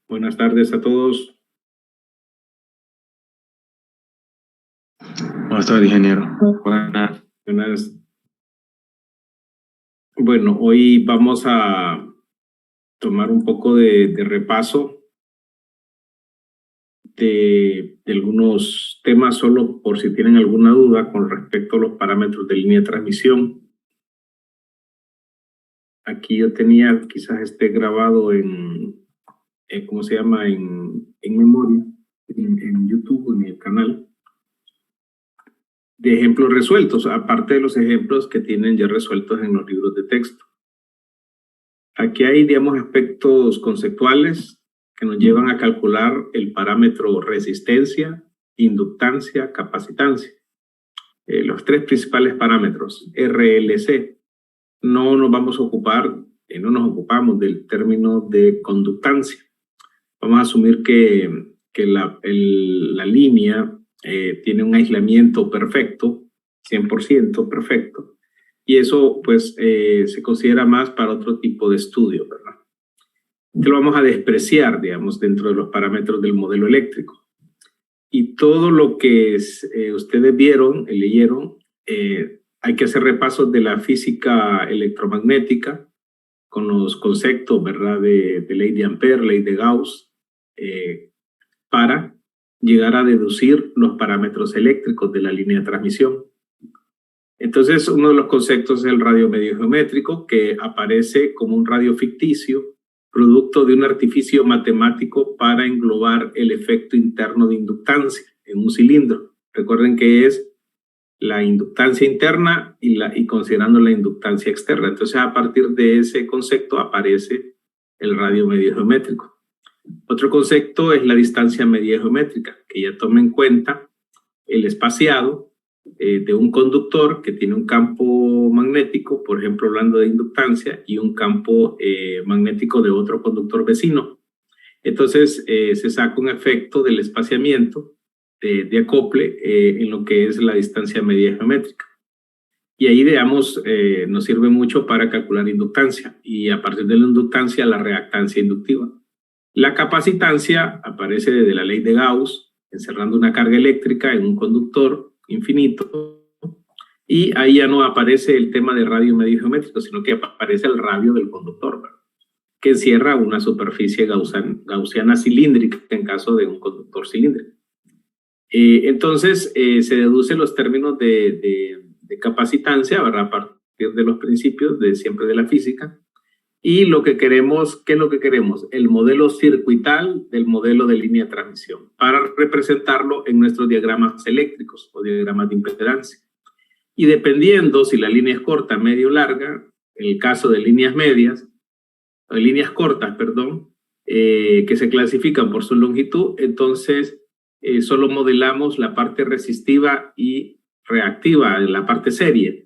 Buenas tardes a todos. Buenas tardes, ingeniero. Buenas. Bueno, hoy vamos a tomar un poco de repaso de algunos temas, solo por si tienen alguna duda con respecto a los parámetros de línea de transmisión. Aquí yo tenía, quizás esté grabado ¿cómo se llama? En memoria, en YouTube, en el canal, de ejemplos resueltos, aparte de los ejemplos que tienen ya resueltos en los libros de texto. Aquí hay, digamos, aspectos conceptuales que nos llevan a calcular el parámetro resistencia, inductancia, capacitancia. Los tres principales parámetros, RLC. No nos vamos a ocupar, no nos ocupamos del término de conductancia. Vamos a asumir que la línea tiene un aislamiento perfecto, 100% perfecto, y eso pues se considera más para otro tipo de estudio, ¿verdad? Lo vamos a despreciar, digamos, dentro de los parámetros del modelo eléctrico. Y todo lo que ustedes vieron, leyeron, hay que hacer repasos de la física electromagnética con los conceptos, ¿verdad?, de ley de Ampère, ley de Gauss, para llegar a deducir los parámetros eléctricos de la línea de transmisión. Entonces, uno de los conceptos es el radio medio geométrico, que aparece como un radio ficticio, producto de un artificio matemático para englobar el efecto interno de inductancia en un cilindro. Recuerden que es la inductancia interna y considerando la inductancia externa. Entonces, a partir de ese concepto aparece el radio medio geométrico. Otro concepto es la distancia media geométrica, que ya toma en cuenta el espaciado de un conductor que tiene un campo magnético, por ejemplo, hablando de inductancia, y un campo magnético de otro conductor vecino. Entonces, se saca un efecto del espaciamiento de acople en lo que es la distancia media geométrica. Y ahí, digamos, nos sirve mucho para calcular inductancia, y a partir de la inductancia, la reactancia inductiva. La capacitancia aparece desde la ley de Gauss, encerrando una carga eléctrica en un conductor infinito, y ahí ya no aparece el tema de radio medio geométrico, sino que aparece el radio del conductor, ¿verdad?, que encierra una superficie gaussiana cilíndrica en caso de un conductor cilíndrico. Entonces, se deducen los términos de capacitancia, ¿verdad?, a partir de los principios siempre de la física. Y lo que queremos, ¿qué es lo que queremos? El modelo circuital del modelo de línea de transmisión para representarlo en nuestros diagramas eléctricos o diagramas de impedancia. Y dependiendo si la línea es corta, media o larga, en el caso de líneas medias, o de líneas cortas, perdón, que se clasifican por su longitud, entonces solo modelamos la parte resistiva y reactiva, la parte serie.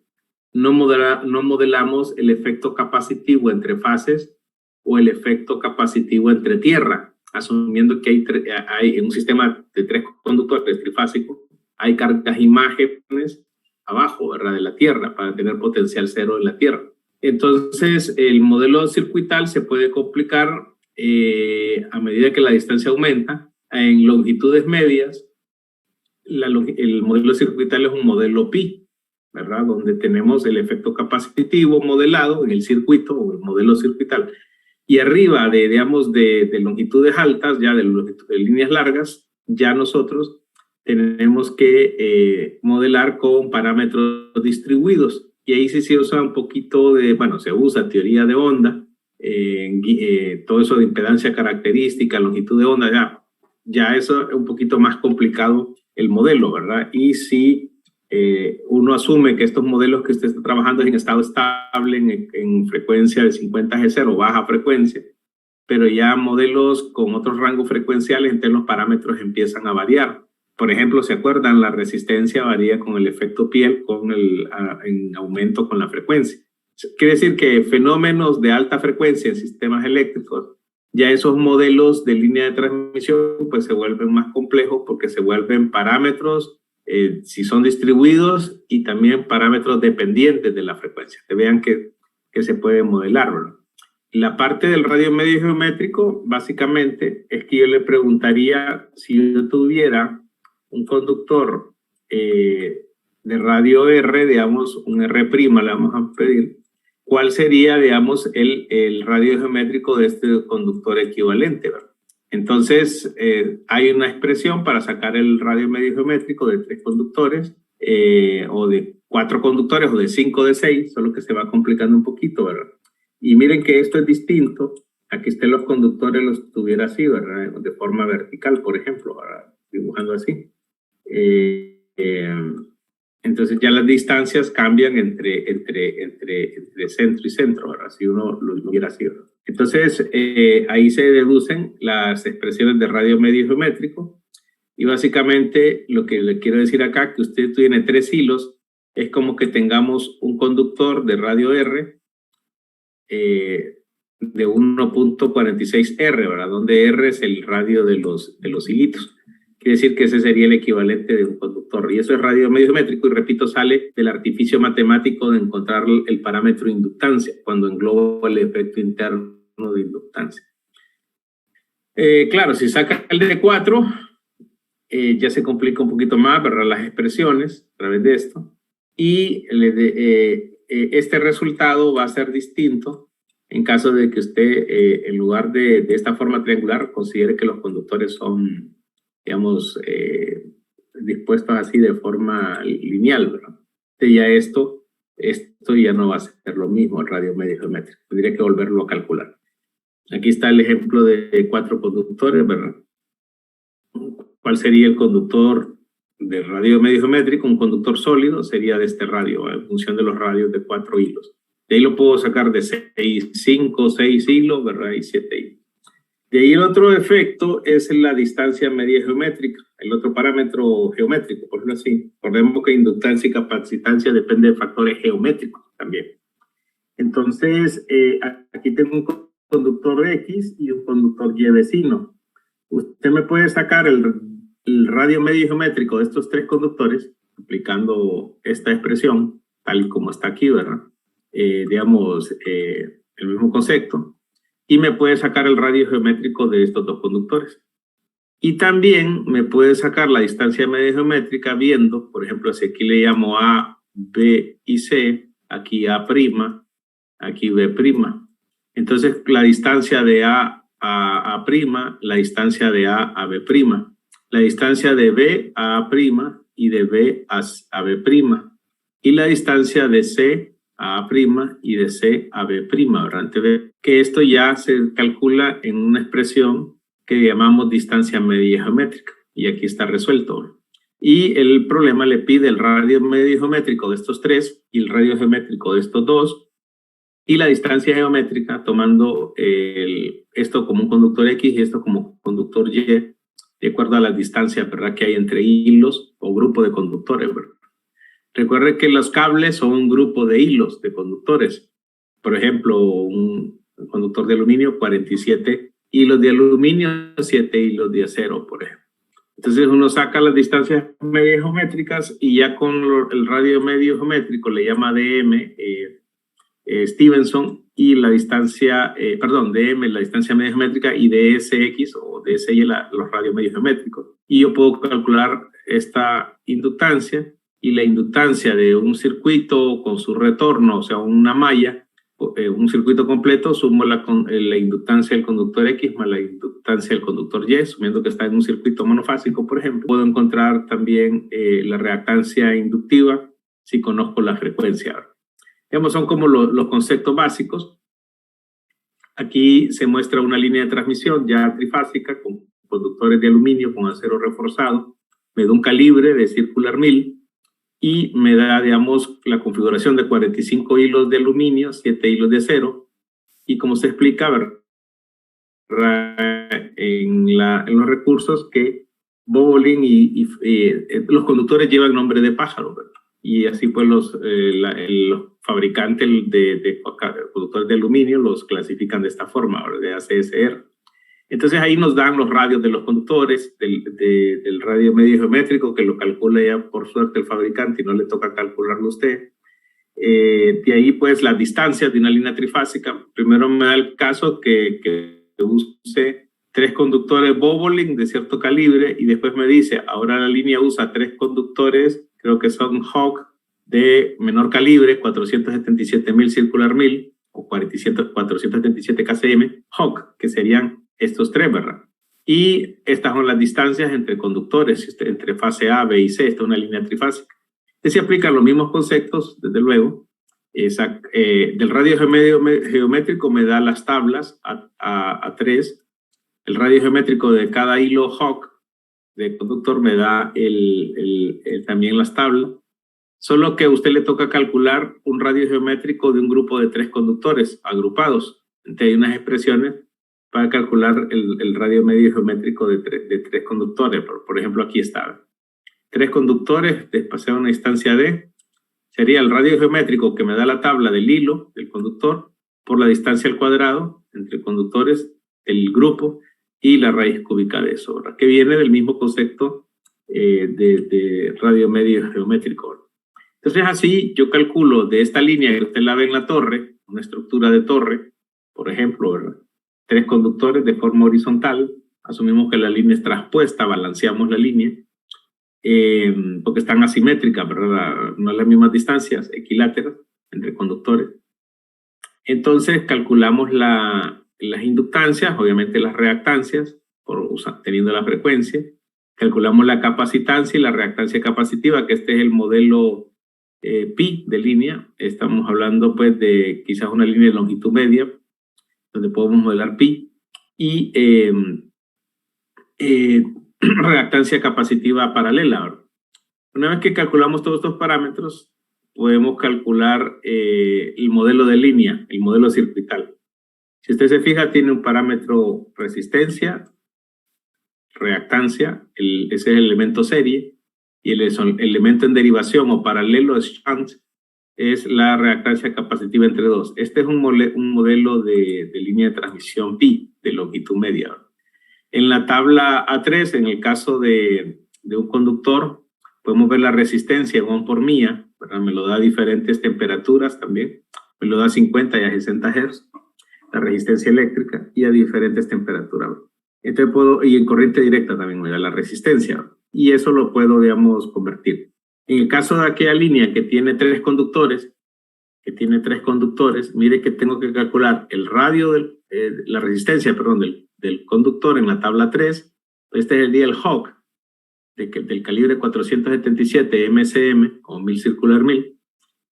No modelamos el efecto capacitivo entre fases o el efecto capacitivo entre tierra, asumiendo que hay en un sistema de tres conductores trifásico, hay cargas imágenes abajo, ¿verdad?, de la tierra para tener potencial cero en la tierra. Entonces, el modelo circuital se puede complicar a medida que la distancia aumenta. En longitudes medias, el modelo circuital es un modelo pi, ¿verdad?, donde tenemos el efecto capacitivo modelado en el circuito o el modelo circuital. Y arriba digamos, de longitudes altas, ya de líneas largas, ya nosotros tenemos que modelar con parámetros distribuidos. Y ahí sí se usa un poquito se usa teoría de onda, todo eso de impedancia característica, longitud de onda, ya eso es un poquito más complicado el modelo, ¿verdad? Y si uno asume que estos modelos que usted está trabajando es en estado estable, en frecuencia de 50 Hz o baja frecuencia, pero ya modelos con otros rangos frecuenciales, entonces los parámetros empiezan a variar. Por ejemplo, ¿se acuerdan? La resistencia varía con el efecto piel, en aumento con la frecuencia. Quiere decir que fenómenos de alta frecuencia en sistemas eléctricos, ya esos modelos de línea de transmisión pues se vuelven más complejos porque se vuelven parámetros si son distribuidos y también parámetros dependientes de la frecuencia. Que vean que se puede modelar, ¿verdad? La parte del radio medio geométrico, básicamente, es que yo le preguntaría si yo tuviera un conductor de radio R, digamos, un R', le vamos a pedir, ¿cuál sería, digamos, el radio geométrico de este conductor equivalente, ¿verdad? Entonces, hay una expresión para sacar el radio medio geométrico de 3 conductores, o de 4 conductores, o de 5 o de 6, solo que se va complicando un poquito, ¿verdad? Y miren que esto es distinto a que estén los conductores los tuviera así, ¿verdad? De forma vertical, por ejemplo, ¿verdad? Dibujando así. Entonces ya las distancias cambian entre centro y centro, ¿verdad? Si uno lo hubiera así, ¿verdad? Entonces ahí se deducen las expresiones de radio medio geométrico, y básicamente lo que le quiero decir acá, que usted tiene 3 hilos, es como que tengamos un conductor de radio R de 1.46 R, ¿verdad? Donde R es el radio de los hilitos. Quiere decir que ese sería el equivalente de un conductor. Y eso es radio medio geométrico, y repito, sale del artificio matemático de encontrar el parámetro de inductancia, cuando engloba el efecto interno de inductancia. Claro, si saca el de 4, ya se complica un poquito más, ¿verdad? Las expresiones a través de esto. Y este resultado va a ser distinto en caso de que usted, en lugar de esta forma triangular, considere que los conductores son, digamos, dispuestos así de forma lineal, ¿verdad? Ya esto ya no va a ser lo mismo, el radio medio geométrico. Tendría que volverlo a calcular. Aquí está el ejemplo de 4 conductores, ¿verdad? ¿Cuál sería el conductor de radio medio geométrico? Un conductor sólido sería de este radio, en función de los radios de 4 hilos. De ahí lo puedo sacar de 5, 6 hilos, ¿verdad? Y 7 hilos. De ahí el otro efecto es la distancia media geométrica, el otro parámetro geométrico, por ejemplo así. Recordemos que inductancia y capacitancia depende de factores geométricos también. Entonces, aquí tengo un conductor X y un conductor Y vecino. Usted me puede sacar el radio medio geométrico de estos 3 conductores, aplicando esta expresión, tal y como está aquí, ¿verdad? Digamos, el mismo concepto. Y me puede sacar el radio geométrico de estos 2 conductores. Y también me puede sacar la distancia media geométrica viendo, por ejemplo, si aquí le llamo A, B y C, aquí A', aquí B'. Entonces, la distancia de A a A', la distancia de A B', la distancia de B a A' y de B a B', y la distancia de C a A' y de C a B', ¿verdad? Entonces, que esto ya se calcula en una expresión que llamamos distancia media geométrica, y aquí está resuelto. Y el problema le pide el radio medio geométrico de estos 3 y el radio geométrico de estos 2, y la distancia geométrica tomando esto como un conductor X y esto como conductor Y, de acuerdo a las distancias, ¿verdad?, que hay entre hilos o grupo de conductores, ¿verdad? Recuerde que los cables son un grupo de hilos de conductores. Por ejemplo, un conductor de aluminio, 47 hilos de aluminio, 7 hilos de acero, por ejemplo. Entonces uno saca las distancias medio geométricas y ya con el radio medio geométrico le llama DM, Stevenson, y la distancia, DM, la distancia medio geométrica, y DSX o DSY, los radios medio geométricos. Y yo puedo calcular esta inductancia, y la inductancia de un circuito con su retorno, o sea, una malla, un circuito completo, sumo la inductancia del conductor X más la inductancia del conductor Y, asumiendo que está en un circuito monofásico, por ejemplo. Puedo encontrar también la reactancia inductiva si conozco la frecuencia. Digamos, son como los conceptos básicos. Aquí se muestra una línea de transmisión ya trifásica con conductores de aluminio con acero reforzado. Me da un calibre de circular 1000 y me da, digamos, la configuración de 45 hilos de aluminio, 7 hilos de acero. Y como se explica, ¿verdad?, en los recursos, que Bobolin y los conductores llevan nombre de pájaro, ¿verdad? Y así pues los fabricantes de conductores de aluminio los clasifican de esta forma, ¿verdad?, de ACSR. Entonces ahí nos dan los radios de los conductores, del radio medio geométrico, que lo calcula ya por suerte el fabricante y no le toca calcularlo a usted. De ahí, pues, las distancias de una línea trifásica. Primero me da el caso que use 3 conductores Bobolink de cierto calibre, y después me dice, ahora la línea usa 3 conductores, creo que son Hawk, de menor calibre, 477.000 circular 1000, o 477 kcm, Hawk, que serían estos 3, ¿verdad? Y estas son las distancias entre conductores, entre fase A, B y C. Esta es una línea trifásica. Se aplican los mismos conceptos, desde luego. Del radio geométrico me da las tablas a 3. El radio geométrico de cada hilo Hawk de conductor me da también las tablas. Solo que a usted le toca calcular un radio geométrico de un grupo de 3 conductores agrupados. Entonces hay unas expresiones para calcular el radio medio geométrico de 3 conductores. Por ejemplo, aquí está. 3 conductores despaciados a una distancia D. Sería el radio geométrico que me da la tabla del hilo del conductor por la distancia al cuadrado entre conductores del grupo y la raíz cúbica de eso, ¿verdad? Que viene del mismo concepto de radio medio geométrico. Entonces, así yo calculo de esta línea que usted la ve en la torre, una estructura de torre, por ejemplo, ¿verdad? 3 conductores de forma horizontal. Asumimos que la línea es traspuesta, balanceamos la línea, porque están asimétricas, ¿verdad? No a las mismas distancias, equiláteras entre conductores. Entonces calculamos las inductancias, obviamente las reactancias, teniendo la frecuencia. Calculamos la capacitancia y la reactancia capacitiva, que este es el modelo pi de línea. Estamos hablando pues de quizás una línea de longitud media, donde podemos modelar pi. Y reactancia capacitiva paralela, ¿verdad? Una vez que calculamos todos estos parámetros, podemos calcular el modelo de línea, el modelo circuital. Si usted se fija, tiene un parámetro resistencia, reactancia, ese es el elemento serie, y el elemento en derivación o paralelo shunt es la reactancia capacitiva entre 2. Este es un modelo de línea de transmisión pi, de longitud media, ¿verdad? En la tabla A3, en el caso de un conductor, podemos ver la resistencia en ohm por milla, ¿verdad? Me lo da a diferentes temperaturas también. Me lo da a 50 y a 60 Hz, la resistencia eléctrica, y a diferentes temperaturas. Entonces y en corriente directa también me da la resistencia, y eso lo puedo, digamos, convertir. En el caso de aquella línea que tiene 3 conductores, mire que tengo que calcular el radio, la resistencia, perdón, del conductor en la tabla 3. Este es el día del Hawk, del calibre 477 MCM, o 1000 circular 1000.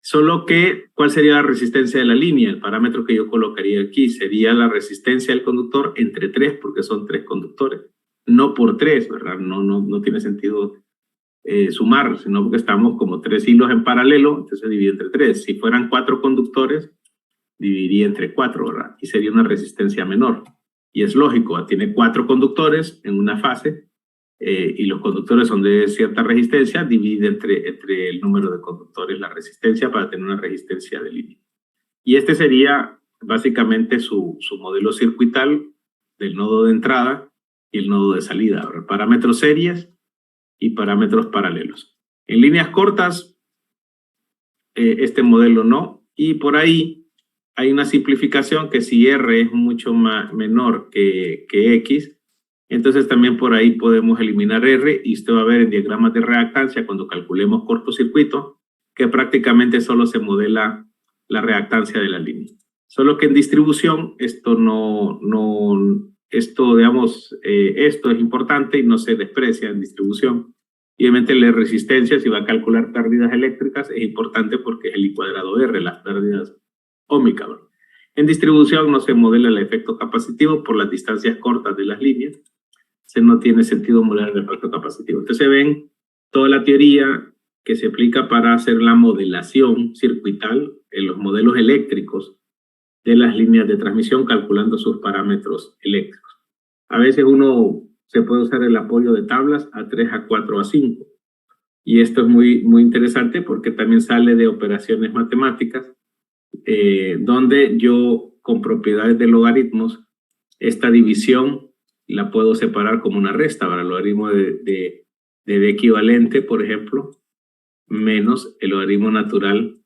Solo que, ¿cuál sería la resistencia de la línea? El parámetro que yo colocaría aquí sería la resistencia del conductor entre 3, porque son 3 conductores. No por 3, ¿verdad? No tiene sentido sumar, sino porque estamos como 3 hilos en paralelo, entonces se divide entre 3. Si fueran 4 conductores, dividiría entre 4, ¿verdad? Y sería una resistencia menor. Y es lógico, tiene 4 conductores en una fase, y los conductores son de cierta resistencia, divide entre el número de conductores la resistencia para tener una resistencia de línea. Y este sería básicamente su modelo circuital del nodo de entrada y el nodo de salida, ¿verdad? Parámetros series y parámetros paralelos. En líneas cortas, este modelo no, y por ahí hay una simplificación que si R es mucho menor que X, entonces también por ahí podemos eliminar R, y usted va a ver en diagramas de reactancia, cuando calculemos cortocircuito, que prácticamente solo se modela la reactancia de la línea. Solo que en distribución esto esto es importante y no se desprecia en distribución. Y obviamente la resistencia, si va a calcular pérdidas eléctricas, es importante porque es el I cuadrado R, las pérdidas óhmicas. En distribución no se modela el efecto capacitivo por las distancias cortas de las líneas. No tiene sentido modelar el efecto capacitivo. Entonces ven toda la teoría que se aplica para hacer la modelación circuital en los modelos eléctricos de las líneas de transmisión, calculando sus parámetros eléctricos. A veces se puede usar el apoyo de tablas A3, A4, A5. Y esto es muy interesante porque también sale de operaciones matemáticas, donde yo, con propiedades de logaritmos, esta división la puedo separar como una resta, para el logaritmo de D equivalente, por ejemplo, menos el logaritmo natural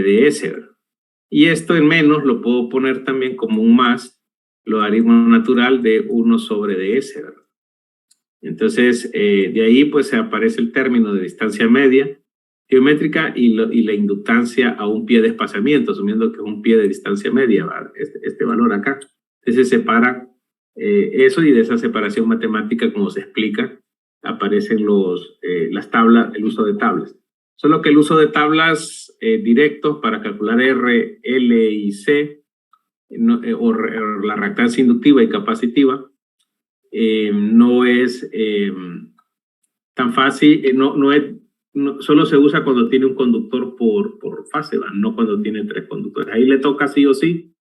de ds, ¿verdad? Y esto en menos lo puedo poner también como un más, logaritmo natural de 1 sobre ds, ¿verdad? Entonces, de ahí pues se aparece el término de distancia media geométrica y la inductancia a un pie de espaciamiento, asumiendo que es un pie de distancia media, ¿verdad? Este valor acá. Entonces se separa eso, y de esa separación matemática, como se explica, aparecen las tablas, el uso de tablas. Solo que el uso de tablas directos para calcular R, L y C, o la reactancia inductiva y capacitiva, no es tan fácil, solo se usa cuando tiene un conductor por fase, ¿verdad? No cuando tiene 3 conductores. Ahí le toca sí o sí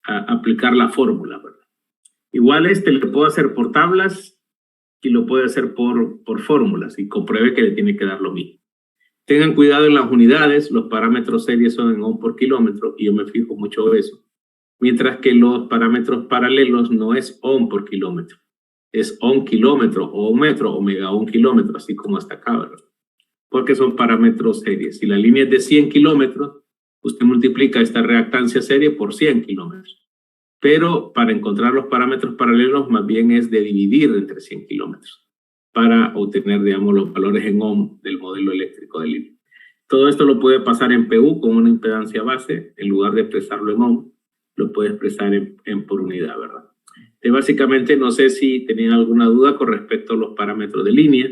aplicar la fórmula, ¿verdad? Igual le puedo hacer por tablas y lo puede hacer por fórmulas, y compruebe que le tiene que dar lo mismo. Tengan cuidado en las unidades, los parámetros series son en ohm por kilómetro, y yo me fijo mucho eso. Mientras que los parámetros paralelos no es ohm por kilómetro, es ohm kilómetro, o metro, o mega ohm kilómetro, así como hasta acá, ¿verdad? Porque son parámetros series. Si la línea es de 100 kilómetros, usted multiplica esta reactancia serie por 100 kilómetros. Pero para encontrar los parámetros paralelos, más bien es de dividir entre 100 kilómetros para obtener, digamos, los valores en ohm del modelo eléctrico de línea. Todo esto lo puede pasar en PU con una impedancia base, en lugar de expresarlo en ohm, lo puede expresar en por unidad, ¿verdad? Básicamente, no sé si tenían alguna duda con respecto a los parámetros de línea.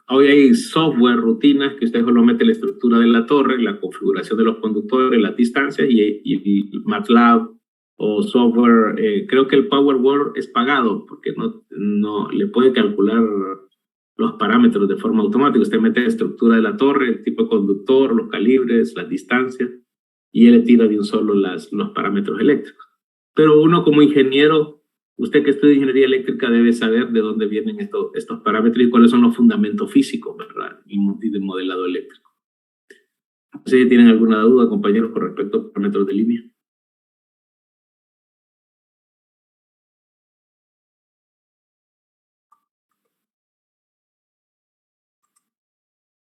Hoy hay software, rutinas, que usted solo mete la estructura de la torre, la configuración de los conductores, las distancias, y MATLAB o software, creo que el PowerWord es pagado, porque no le puede calcular los parámetros de forma automática. Usted mete la estructura de la torre, el tipo de conductor, los calibres, las distancias, y él le tira de un solo los parámetros eléctricos. Pero uno como ingeniero, usted que estudia ingeniería eléctrica, debe saber de dónde vienen estos parámetros y cuáles son los fundamentos físicos, ¿verdad? Y de modelado eléctrico. No sé si tienen alguna duda, compañeros, con respecto a parámetros de línea.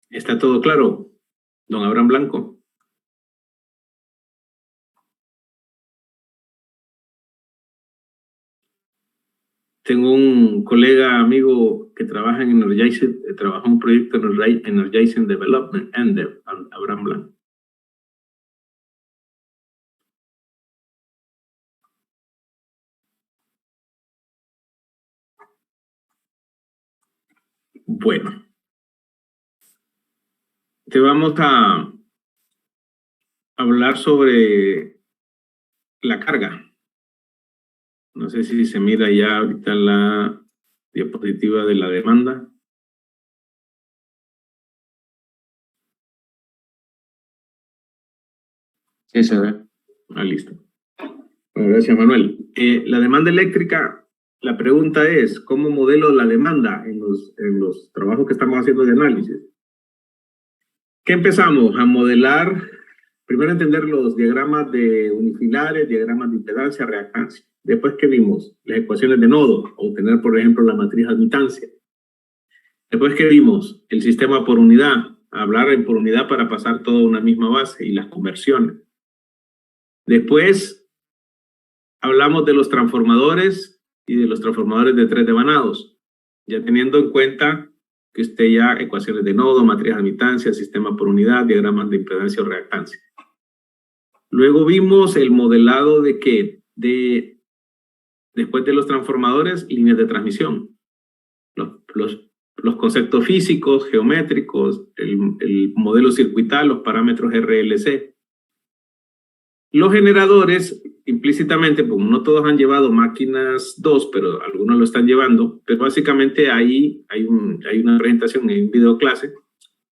¿Está todo claro, don Abraham Blanco? Tengo un colega amigo que trabaja en Energizing, trabaja en un proyecto en Energizing Development, Ender, Abraham Blanco. Bueno, te vamos a hablar sobre la carga. No sé si se mira ya ahorita la diapositiva de la demanda. Sí, se ve. Listo. Bueno, gracias, Manuel. La demanda eléctrica, la pregunta es, ¿cómo modelo la demanda en los trabajos que estamos haciendo de análisis? ¿Qué empezamos? A modelar, primero entender los diagramas de unifilares, diagramas de impedancia, reactancia. Después, ¿qué vimos? Las ecuaciones de nodo, obtener, por ejemplo, la matriz admitancia. Después, ¿qué vimos? El sistema por unidad, hablar en por unidad para pasar toda una misma base y las conversiones. Después, hablamos de los transformadores y de los transformadores de 3 devanados, ya teniendo en cuenta que usted ya ecuaciones de nodo, matriz de admitancia, sistema por unidad, diagramas de impedancia o reactancia. Luego vimos el modelado de qué, después de los transformadores, líneas de transmisión, los conceptos físicos, geométricos, el modelo circuital, los parámetros RLC. Los generadores, implícitamente, pues no todos han llevado máquinas 2, pero algunos lo están llevando, pero básicamente ahí hay una presentación en video clase.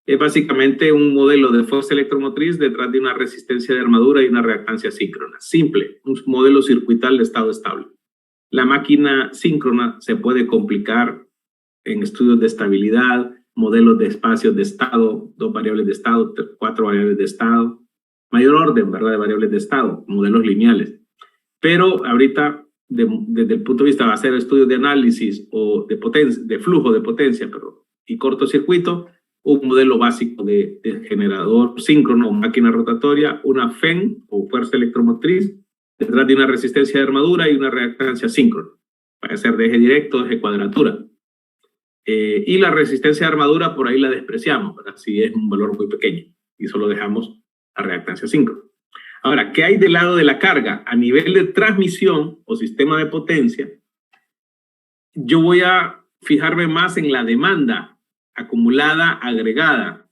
Es básicamente un modelo de fuerza electromotriz detrás de una resistencia de armadura y una reactancia síncrona. Simple, un modelo circuital de estado estable. La máquina síncrona se puede complicar en estudios de estabilidad, modelos de espacios de estado, 2 variables de estado, 4 variables de estado, mayor orden, ¿verdad?, de variables de estado, modelos lineales. Pero ahorita, desde el punto de vista de hacer estudios de análisis o de flujo de potencia, y cortocircuito, un modelo básico de generador síncrono o máquina rotatoria, una FEM o fuerza electromotriz, detrás de una resistencia de armadura y una reactancia síncrona. Puede ser de eje directo o eje cuadratura. Y la resistencia de armadura por ahí la despreciamos, ¿verdad? Si es un valor muy pequeño y solo dejamos la reactancia síncrona. Ahora, ¿qué hay del lado de la carga? A nivel de transmisión o sistema de potencia, yo voy a fijarme más en la demanda acumulada agregada.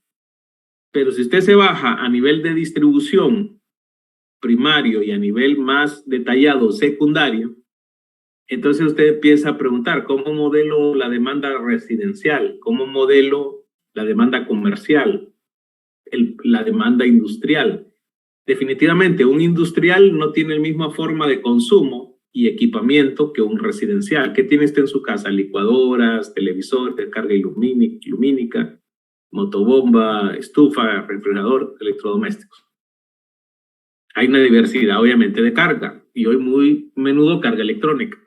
Pero si usted se baja a nivel de distribución primario y a nivel más detallado secundario, entonces usted empieza a preguntar cómo modelo la demanda residencial, cómo modelo la demanda comercial, la demanda industrial. Definitivamente, un industrial no tiene la misma forma de consumo y equipamiento que un residencial. ¿Qué tiene usted en su casa? Licuadoras, televisores, carga lumínica, motobomba, estufa, refrigerador, electrodomésticos. Hay una diversidad, obviamente, de carga y hoy muy menudo carga electrónica.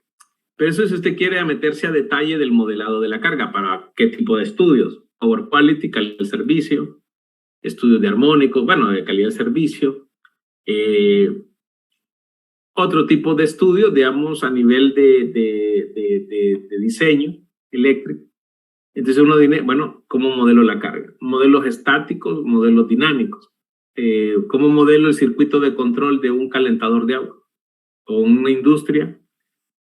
Pero eso si usted quiere meterse a detalle del modelado de la carga, ¿para qué tipo de estudios? Power Quality, calidad del servicio, estudios de armónicos, bueno, de calidad del servicio. Otro tipo de estudios, digamos, a nivel de diseño eléctrico. Entonces uno dice, bueno, ¿cómo modelo la carga? Modelos estáticos, modelos dinámicos. ¿Cómo modelo el circuito de control de un calentador de agua? O una industria,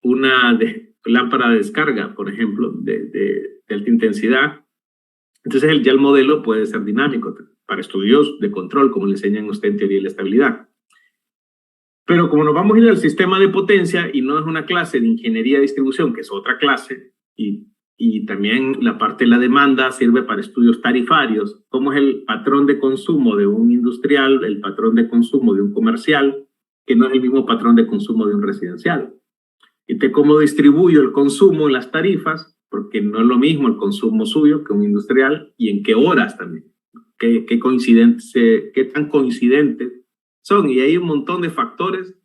una lámpara de descarga, por ejemplo, de alta intensidad. Entonces ya el modelo puede ser dinámico para estudios de control, como le enseñan a usted en teoría de la estabilidad. Pero como nos vamos a ir al sistema de potencia y no es una clase de ingeniería de distribución, que es otra clase, y también la parte de la demanda sirve para estudios tarifarios, cómo es el patrón de consumo de un industrial, el patrón de consumo de un comercial, que no es el mismo patrón de consumo de un residencial. Y cómo distribuyo el consumo en las tarifas, porque no es lo mismo el consumo suyo que un industrial, y en qué horas también, qué tan coincidentes son. Y hay un montón de factores,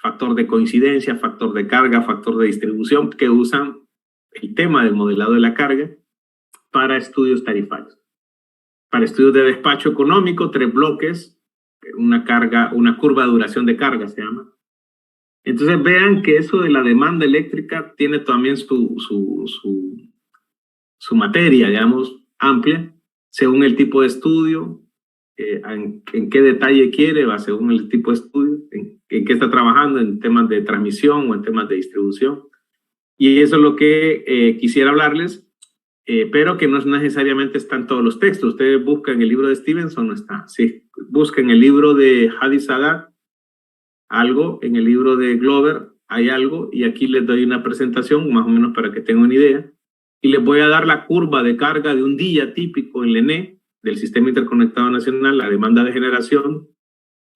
factor de coincidencia, factor de carga, factor de distribución, que usan el tema del modelado de la carga para estudios tarifarios. Para estudios de despacho económico, 3 bloques, una curva de duración de carga se llama. Entonces vean que eso de la demanda eléctrica tiene también su materia, digamos, amplia, según el tipo de estudio, en qué detalle quiere, va según el tipo de estudio, en qué está trabajando, en temas de transmisión o en temas de distribución. Y eso es lo que quisiera hablarles, pero que no necesariamente están todos los textos. Ustedes buscan el libro de Stevenson, no está. Sí, buscan el libro de Hadi Sadat, algo, en el libro de Glover hay algo, y aquí les doy una presentación más o menos para que tengan una idea, y les voy a dar la curva de carga de un día típico en LENE, del Sistema Interconectado Nacional, la demanda de generación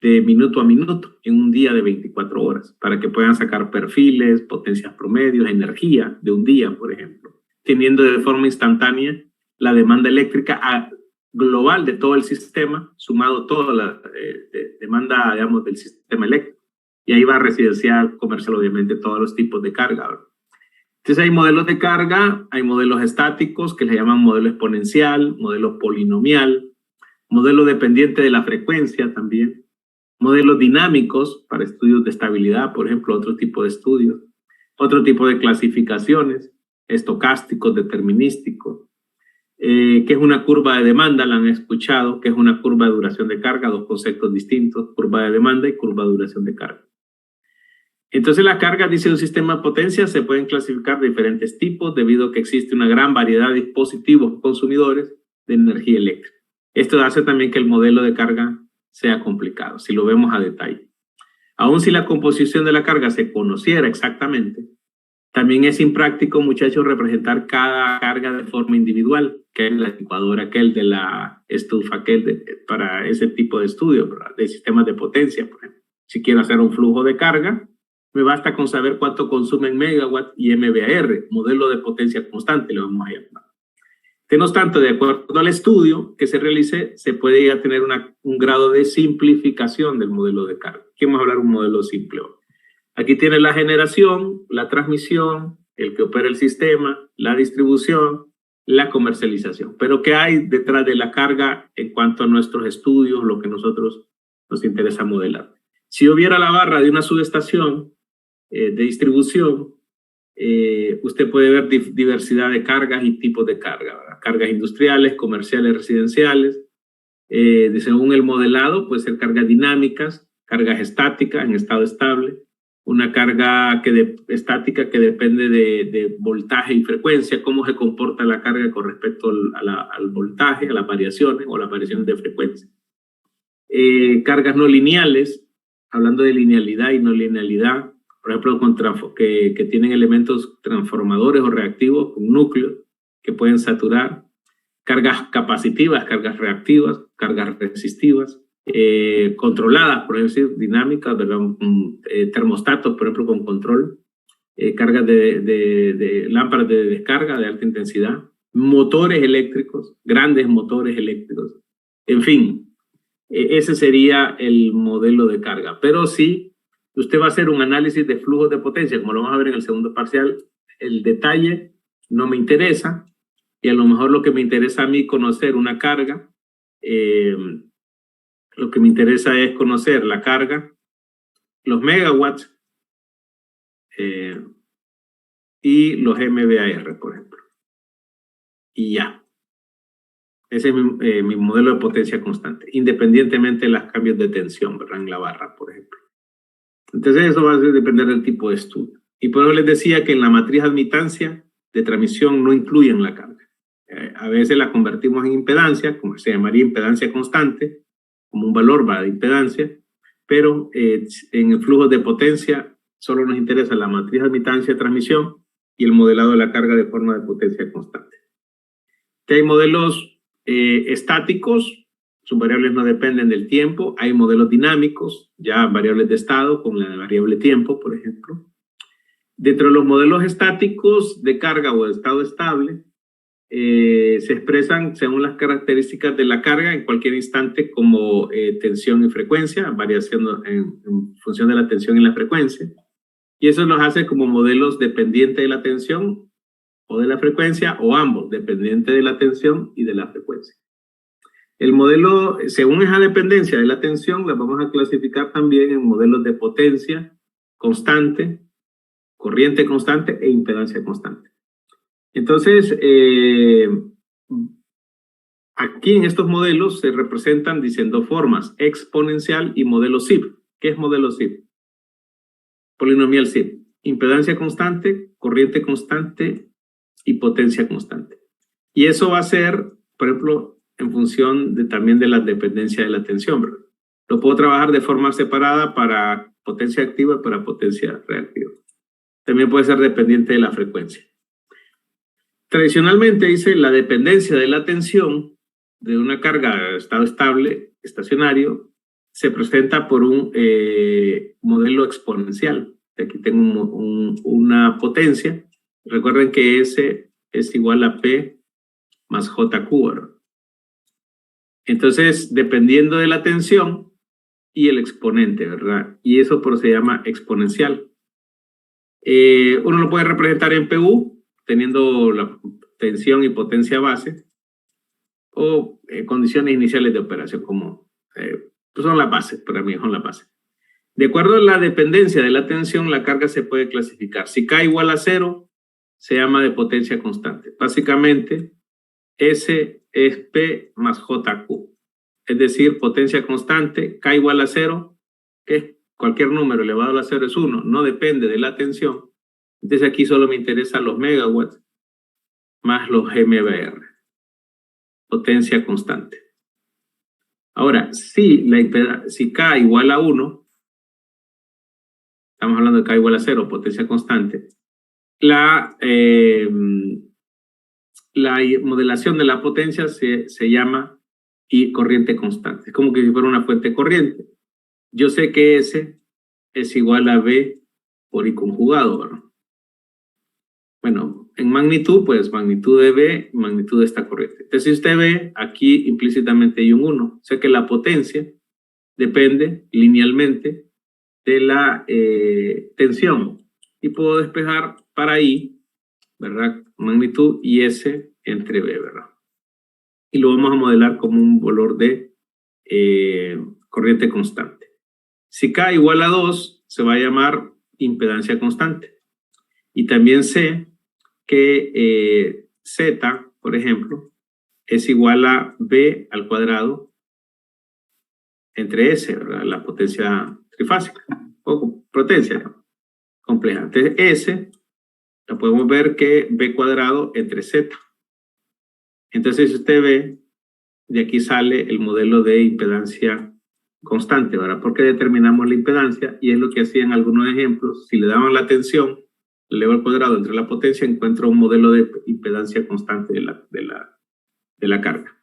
de minuto a minuto, en un día de 24 horas, para que puedan sacar perfiles, potencias promedios, energía de un día, por ejemplo, teniendo de forma instantánea la demanda eléctrica global de todo el sistema, sumado toda la demanda, digamos, del sistema eléctrico. Y ahí va residencial, comercial, obviamente, todos los tipos de carga, ¿verdad? Entonces hay modelos de carga, hay modelos estáticos que le llaman modelo exponencial, modelo polinomial, modelo dependiente de la frecuencia también, modelos dinámicos para estudios de estabilidad, por ejemplo, otro tipo de estudios, otro tipo de clasificaciones, estocásticos, determinísticos, que es una curva de demanda, la han escuchado, que es una curva de duración de carga, 2 conceptos distintos, curva de demanda y curva de duración de carga. Entonces las cargas, dice, un sistema de potencia se pueden clasificar de diferentes tipos debido a que existe una gran variedad de dispositivos consumidores de energía eléctrica. Esto hace también que el modelo de carga sea complicado, si lo vemos a detalle. Aun si la composición de la carga se conociera exactamente, también es impráctico, muchachos, representar cada carga de forma individual, que es la licuadora, que es de la estufa, para ese tipo de estudio, ¿verdad? De sistemas de potencia, por ejemplo. Si quiero hacer un flujo de carga, me basta con saber cuánto consumen megawatt y MVAR, modelo de potencia constante, lo vamos a llamar. No obstante, de acuerdo al estudio que se realice, se puede llegar a tener un grado de simplificación del modelo de carga. Aquí vamos a hablar de un modelo simple. Aquí tiene la generación, la transmisión, el que opera el sistema, la distribución la comercialización. Pero ¿qué hay detrás de la carga en cuanto a nuestros estudios, lo que nosotros nos interesa modelar? Si hubiera la barra de una subestación de distribución, usted puede ver diversidad de cargas y tipos de carga, ¿verdad? Cargas industriales, comerciales, residenciales. Según el modelado, puede ser cargas dinámicas, cargas estáticas en estado estable, una carga estática que depende de voltaje y frecuencia, cómo se comporta la carga con respecto al voltaje, a las variaciones o las variaciones de frecuencia. Cargas no lineales, hablando de linealidad y no linealidad, por ejemplo, que tienen elementos transformadores o reactivos con núcleos que pueden saturar. Cargas capacitivas, cargas reactivas, cargas resistivas, controladas, por decir, dinámicas, ¿verdad? Termostatos, por ejemplo, con control, cargas de lámparas de descarga de alta intensidad, motores eléctricos, grandes motores eléctricos. En fin, ese sería el modelo de carga. Pero si usted va a hacer un análisis de flujos de potencia, como lo vamos a ver en el segundo parcial, el detalle no me interesa, y a lo mejor lo que me interesa a mí conocer una carga, lo que me interesa es conocer la carga, los megawatts y los MVAR, por ejemplo. Y ya. Ese es mi modelo de potencia constante, independientemente de los cambios de tensión, ¿verdad? En la barra, por ejemplo. Entonces eso va a depender del tipo de estudio. Y por eso les decía que en la matriz admitancia de transmisión no incluyen la carga. A veces la convertimos en impedancia, como se llamaría impedancia constante, como un valor de impedancia, pero en el flujo de potencia solo nos interesa la matriz de admitancia de transmisión y el modelado de la carga de forma de potencia constante. Que hay modelos estáticos, sus variables no dependen del tiempo. Hay modelos dinámicos, ya variables de estado, con la variable tiempo, por ejemplo. Dentro de los modelos estáticos de carga o de estado estable, se expresan según las características de la carga en cualquier instante como tensión y frecuencia, variación en función de la tensión y la frecuencia. Y eso nos hace como modelos dependientes de la tensión o de la frecuencia, o ambos, dependiente de la tensión y de la frecuencia. El modelo, según esa dependencia de la tensión, la vamos a clasificar también en modelos de potencia constante, corriente constante e impedancia constante. Entonces, aquí en estos modelos se representan diciendo formas, exponencial y modelo SIP. ¿Qué es modelo SIP? Polinomial SIP. Impedancia constante, corriente constante y potencia constante. Y eso va a ser, por ejemplo, en función también de la dependencia de la tensión, ¿verdad? Lo puedo trabajar de forma separada para potencia activa y para potencia reactiva. También puede ser dependiente de la frecuencia. Tradicionalmente dice la dependencia de la tensión de una carga de estado estable, estacionario, se presenta por un modelo exponencial. Aquí tengo una potencia. Recuerden que S es igual a P más JQ, ¿verdad? Entonces, dependiendo de la tensión y el exponente, ¿verdad? Y eso se llama exponencial. Uno lo puede representar en PU, teniendo la tensión y potencia base, o condiciones iniciales de operación, como pues son las bases, para mí son las bases. De acuerdo a la dependencia de la tensión, la carga se puede clasificar. Si K igual a 0, se llama de potencia constante. Básicamente, S es P más JQ. Es decir, potencia constante, K igual a 0, que es cualquier número elevado a 0 es 1, no depende de la tensión. Entonces aquí solo me interesan los megawatts más los MVR. Potencia constante. Ahora, si K igual a 1, estamos hablando de K igual a 0, potencia constante, la modelación de la potencia se llama corriente constante. Es como que si fuera una fuente corriente. Yo sé que S es igual a B por I conjugado, ¿verdad? Bueno, en magnitud, pues magnitud de B, magnitud de esta corriente. Entonces, si usted ve, aquí implícitamente hay un 1. O sea que la potencia depende linealmente de la tensión. Y puedo despejar para I, ¿verdad? Magnitud, y S entre B, ¿verdad? Y lo vamos a modelar como un valor de corriente constante. Si K igual a 2, se va a llamar impedancia constante. Y también sé que Z, por ejemplo, es igual a B al cuadrado entre S, ¿verdad? La potencia trifásica, o potencia, ¿no? Compleja. Entonces, S, la podemos ver que B cuadrado entre Z. Entonces, si usted ve, de aquí sale el modelo de impedancia constante, ¿verdad? Porque determinamos la impedancia y es lo que hacían algunos ejemplos. Si le daban la tensión, le elevo al cuadrado entre la potencia, encuentro un modelo de impedancia constante de la carga.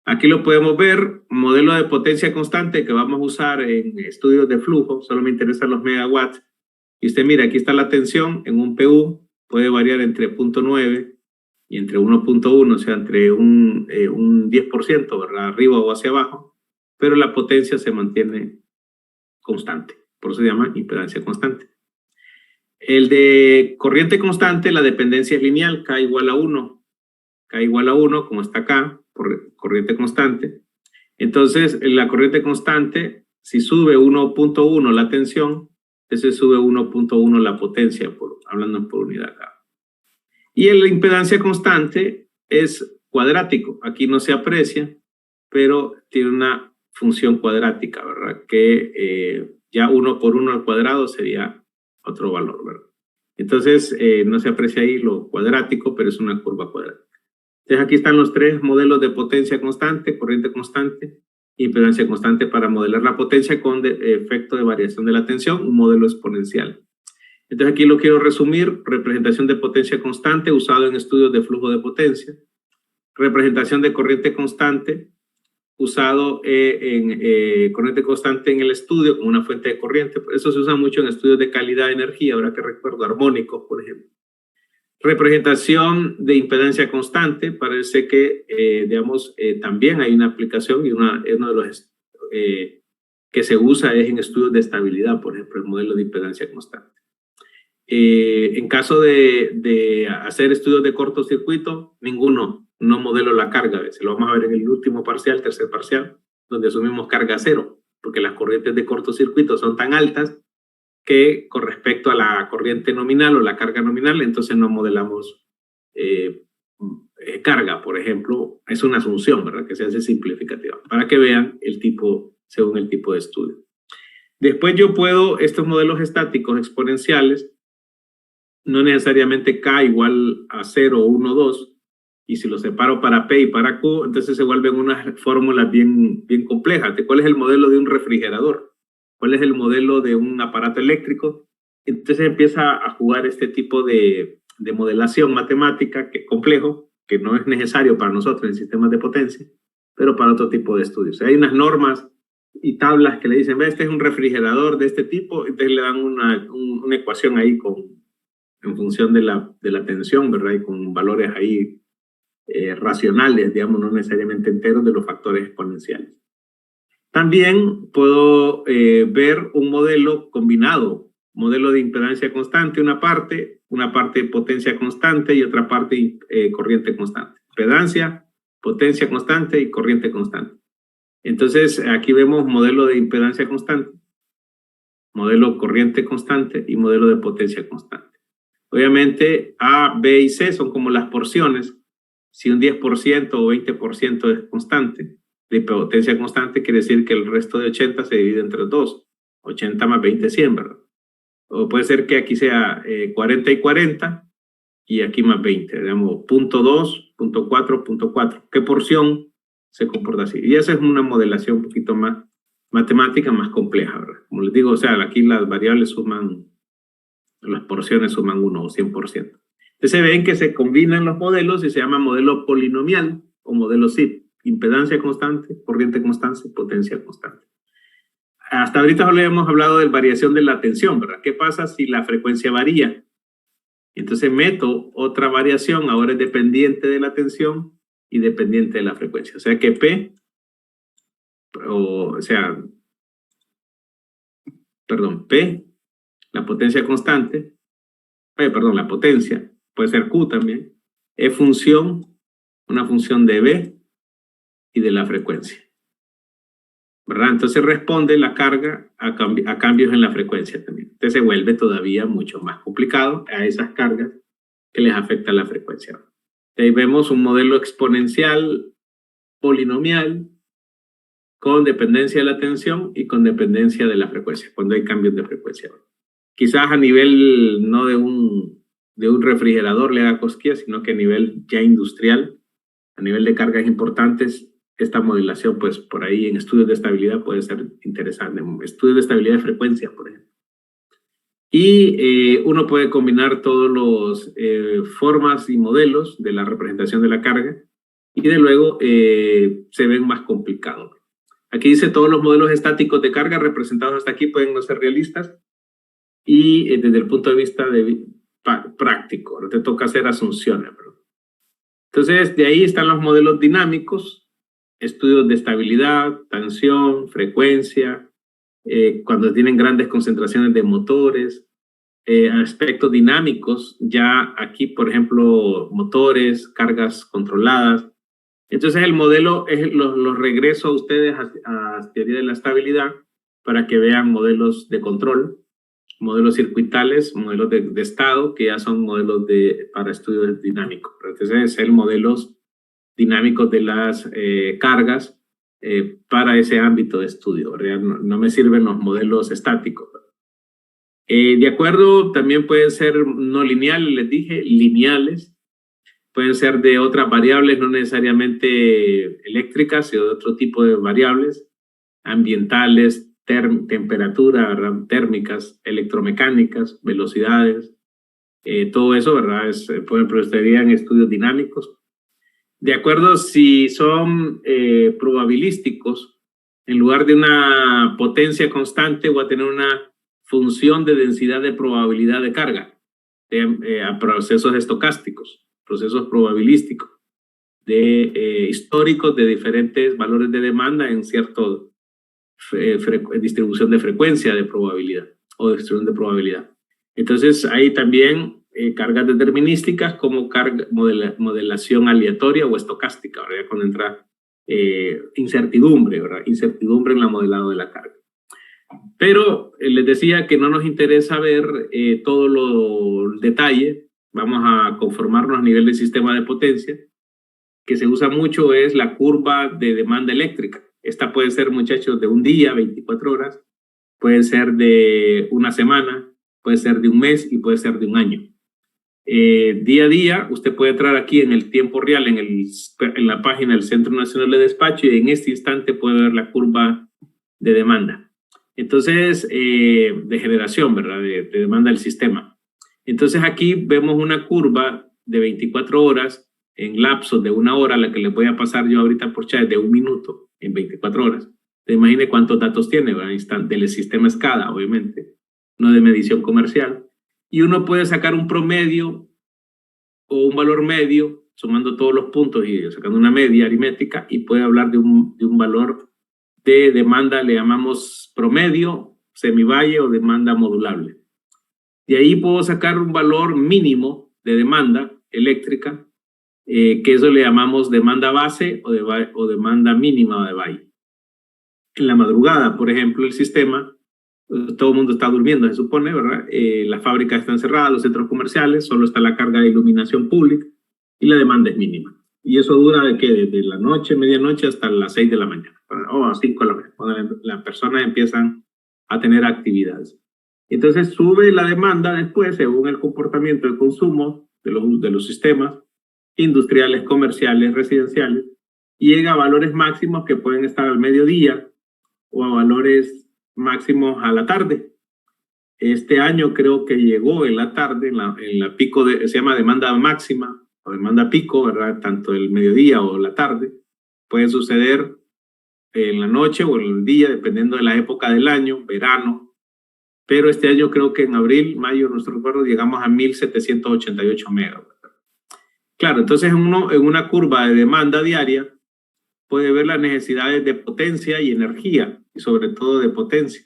Aquí lo podemos ver, modelo de potencia constante que vamos a usar en estudios de flujo, solo me interesan los megawatts. Y usted mira, aquí está la tensión en un PU, puede variar entre 0.9 y entre 1.1, o sea, entre un 10%, ¿verdad? Arriba o hacia abajo, pero la potencia se mantiene constante, por eso se llama impedancia constante. El de corriente constante, la dependencia es lineal, K igual a 1, K igual a 1, como está acá, por corriente constante. Entonces, la corriente constante, si sube 1.1 la tensión, entonces sube 1.1 la potencia, hablando por unidad acá. Y la impedancia constante es cuadrático. Aquí no se aprecia, pero tiene una función cuadrática, ¿verdad? Que ya 1 por 1 al cuadrado sería otro valor, ¿verdad? Entonces, no se aprecia ahí lo cuadrático, pero es una curva cuadrática. Entonces, aquí están los tres modelos de potencia constante, corriente constante, impedancia constante para modelar la potencia con efecto de variación de la tensión, un modelo exponencial. Entonces, aquí lo quiero resumir: representación de potencia constante usado en estudios de flujo de potencia, representación de corriente constante usado corriente constante en el estudio como una fuente de corriente. Eso se usa mucho en estudios de calidad de energía, ahora que recuerdo, armónicos, por ejemplo. Representación de impedancia constante, parece que, digamos, también hay una aplicación y uno de los que se usa es en estudios de estabilidad, por ejemplo, el modelo de impedancia constante. En caso de hacer estudios de cortocircuito, ninguno, no modelo la carga. Se lo vamos a ver en el último parcial, tercer parcial, donde asumimos carga cero, porque las corrientes de cortocircuito son tan altas que con respecto a la corriente nominal o la carga nominal, entonces no modelamos carga, por ejemplo. Es una asunción, ¿verdad? Que se hace simplificativa, para que vean el tipo, según el tipo de estudio. Después yo puedo, estos modelos estáticos exponenciales, no necesariamente K igual a 0, 1, 2, y si lo separo para P y para Q, entonces se vuelven unas fórmulas bien complejas. ¿Cuál es el modelo de un refrigerador? ¿Cuál es el modelo de un aparato eléctrico? Entonces empieza a jugar este tipo de modelación matemática, que es complejo, que no es necesario para nosotros en sistemas de potencia, pero para otro tipo de estudios. Hay unas normas y tablas que le dicen: este es un refrigerador de este tipo, entonces le dan una ecuación ahí en función de la tensión, ¿verdad? Y con valores ahí racionales, digamos, no necesariamente enteros, de los factores exponenciales. También puedo ver un modelo combinado, modelo de impedancia constante, una parte de potencia constante y otra parte corriente constante. Impedancia, potencia constante y corriente constante. Entonces, aquí vemos modelo de impedancia constante, modelo corriente constante y modelo de potencia constante. Obviamente, A, B y C son como las porciones. Si un 10% o 20% es constante, de potencia constante, quiere decir que el resto de 80 se divide entre 2. 80 más 20, 100, ¿verdad? O puede ser que aquí sea 40 y 40 y aquí más 20, digamos, 0.2, 0.4, 0.4. ¿Qué porción se comporta así? Y esa es una modelación un poquito más matemática, más compleja, ¿verdad? Como les digo, o sea, aquí las variables suman, las porciones suman 1 o 100%. Entonces ven que se combinan los modelos y se llama modelo polinomial o modelo SIP. Impedancia constante, corriente constante, potencia constante. Hasta ahorita solo hemos hablado de variación de la tensión, ¿verdad? ¿Qué pasa si la frecuencia varía? Entonces meto otra variación, ahora es dependiente de la tensión y dependiente de la frecuencia. O sea que P, P, la potencia constante, la potencia, puede ser Q también, es función una función de B y de la frecuencia, ¿verdad? Entonces responde la carga a cambios en la frecuencia también. Entonces se vuelve todavía mucho más complicado a esas cargas que les afecta la frecuencia. Ahí vemos un modelo exponencial polinomial con dependencia de la tensión y con dependencia de la frecuencia, cuando hay cambios de frecuencia. Quizás a nivel no de un refrigerador le haga cosquillas, sino que a nivel ya industrial, a nivel de cargas importantes, esta modelación, pues por ahí en estudios de estabilidad puede ser interesante. Estudios de estabilidad de frecuencia, por ejemplo. Y uno puede combinar todos los formas y modelos de la representación de la carga y de luego se ven más complicados. Aquí dice todos los modelos estáticos de carga representados hasta aquí pueden no ser realistas y desde el punto de vista práctico, te toca hacer asunciones. Entonces, de ahí están los modelos dinámicos, estudios de estabilidad, tensión, frecuencia, cuando tienen grandes concentraciones de motores, aspectos dinámicos, ya aquí, por ejemplo, motores, cargas controladas. Entonces, el modelo los regreso a ustedes a teoría de la estabilidad para que vean modelos de control, modelos circuitales, modelos de estado, que ya son modelos para estudios dinámicos. Entonces, es modelos dinámicos de las cargas para ese ámbito de estudio. No me sirven los modelos estáticos. De acuerdo, también pueden ser no lineales, les dije, lineales. Pueden ser de otras variables, no necesariamente eléctricas, sino de otro tipo de variables, ambientales, temperatura, ¿verdad? Térmicas, electromecánicas, velocidades, todo eso, ¿verdad? Serían estudios dinámicos. De acuerdo, si son probabilísticos, en lugar de una potencia constante, voy a tener una función de densidad de probabilidad de carga a procesos estocásticos, procesos probabilísticos, históricos de diferentes valores de demanda en cierto distribución de frecuencia de probabilidad o distribución de probabilidad. Entonces, hay también cargas determinísticas como modelación aleatoria o estocástica, ¿verdad? Cuando entra incertidumbre, ¿verdad? Incertidumbre en la modelado de la carga. Pero les decía que no nos interesa ver todo los detalles. Vamos a conformarnos a nivel del sistema de potencia. Que se usa mucho es la curva de demanda eléctrica. Esta puede ser, muchachos, de un día, 24 horas, puede ser de una semana, puede ser de un mes y puede ser de un año. Día a día, usted puede entrar aquí en el tiempo real, en la página del Centro Nacional de Despacho, y en este instante puede ver la curva de demanda. Entonces, de generación, ¿verdad? De demanda del sistema. Entonces, aquí vemos una curva de 24 horas en lapsos de una hora, la que les voy a pasar yo ahorita por chat, de un minuto en 24 horas. Te imagine cuántos datos tiene, ¿verdad? Del sistema SCADA, obviamente, no de medición comercial. Y uno puede sacar un promedio o un valor medio, sumando todos los puntos y sacando una media aritmética, y puede hablar de un valor de demanda, le llamamos promedio, semivalle o demanda modulable. De ahí puedo sacar un valor mínimo de demanda eléctrica, que eso le llamamos demanda base o demanda mínima de valle. En la madrugada, por ejemplo, el sistema, todo el mundo está durmiendo, se supone, ¿verdad? Las fábricas están cerradas, los centros comerciales, solo está la carga de iluminación pública y la demanda es mínima. Y eso dura desde la noche, medianoche, hasta las 6 de la mañana, o a 5 de la mañana, cuando las personas empiezan a tener actividades. Entonces sube la demanda después, según el comportamiento de consumo de los sistemas industriales, comerciales, residenciales, y llega a valores máximos que pueden estar al mediodía o a valores máximos a la tarde. Este año creo que llegó en la tarde, en la pico, se llama demanda máxima o demanda pico, ¿verdad? Tanto el mediodía o la tarde. Puede suceder en la noche o en el día, dependiendo de la época del año, verano. Pero este año creo que en abril, mayo, nuestro recuerdo, llegamos a 1788 megas. Claro, entonces en una curva de demanda diaria puede ver las necesidades de potencia y energía, y sobre todo de potencia.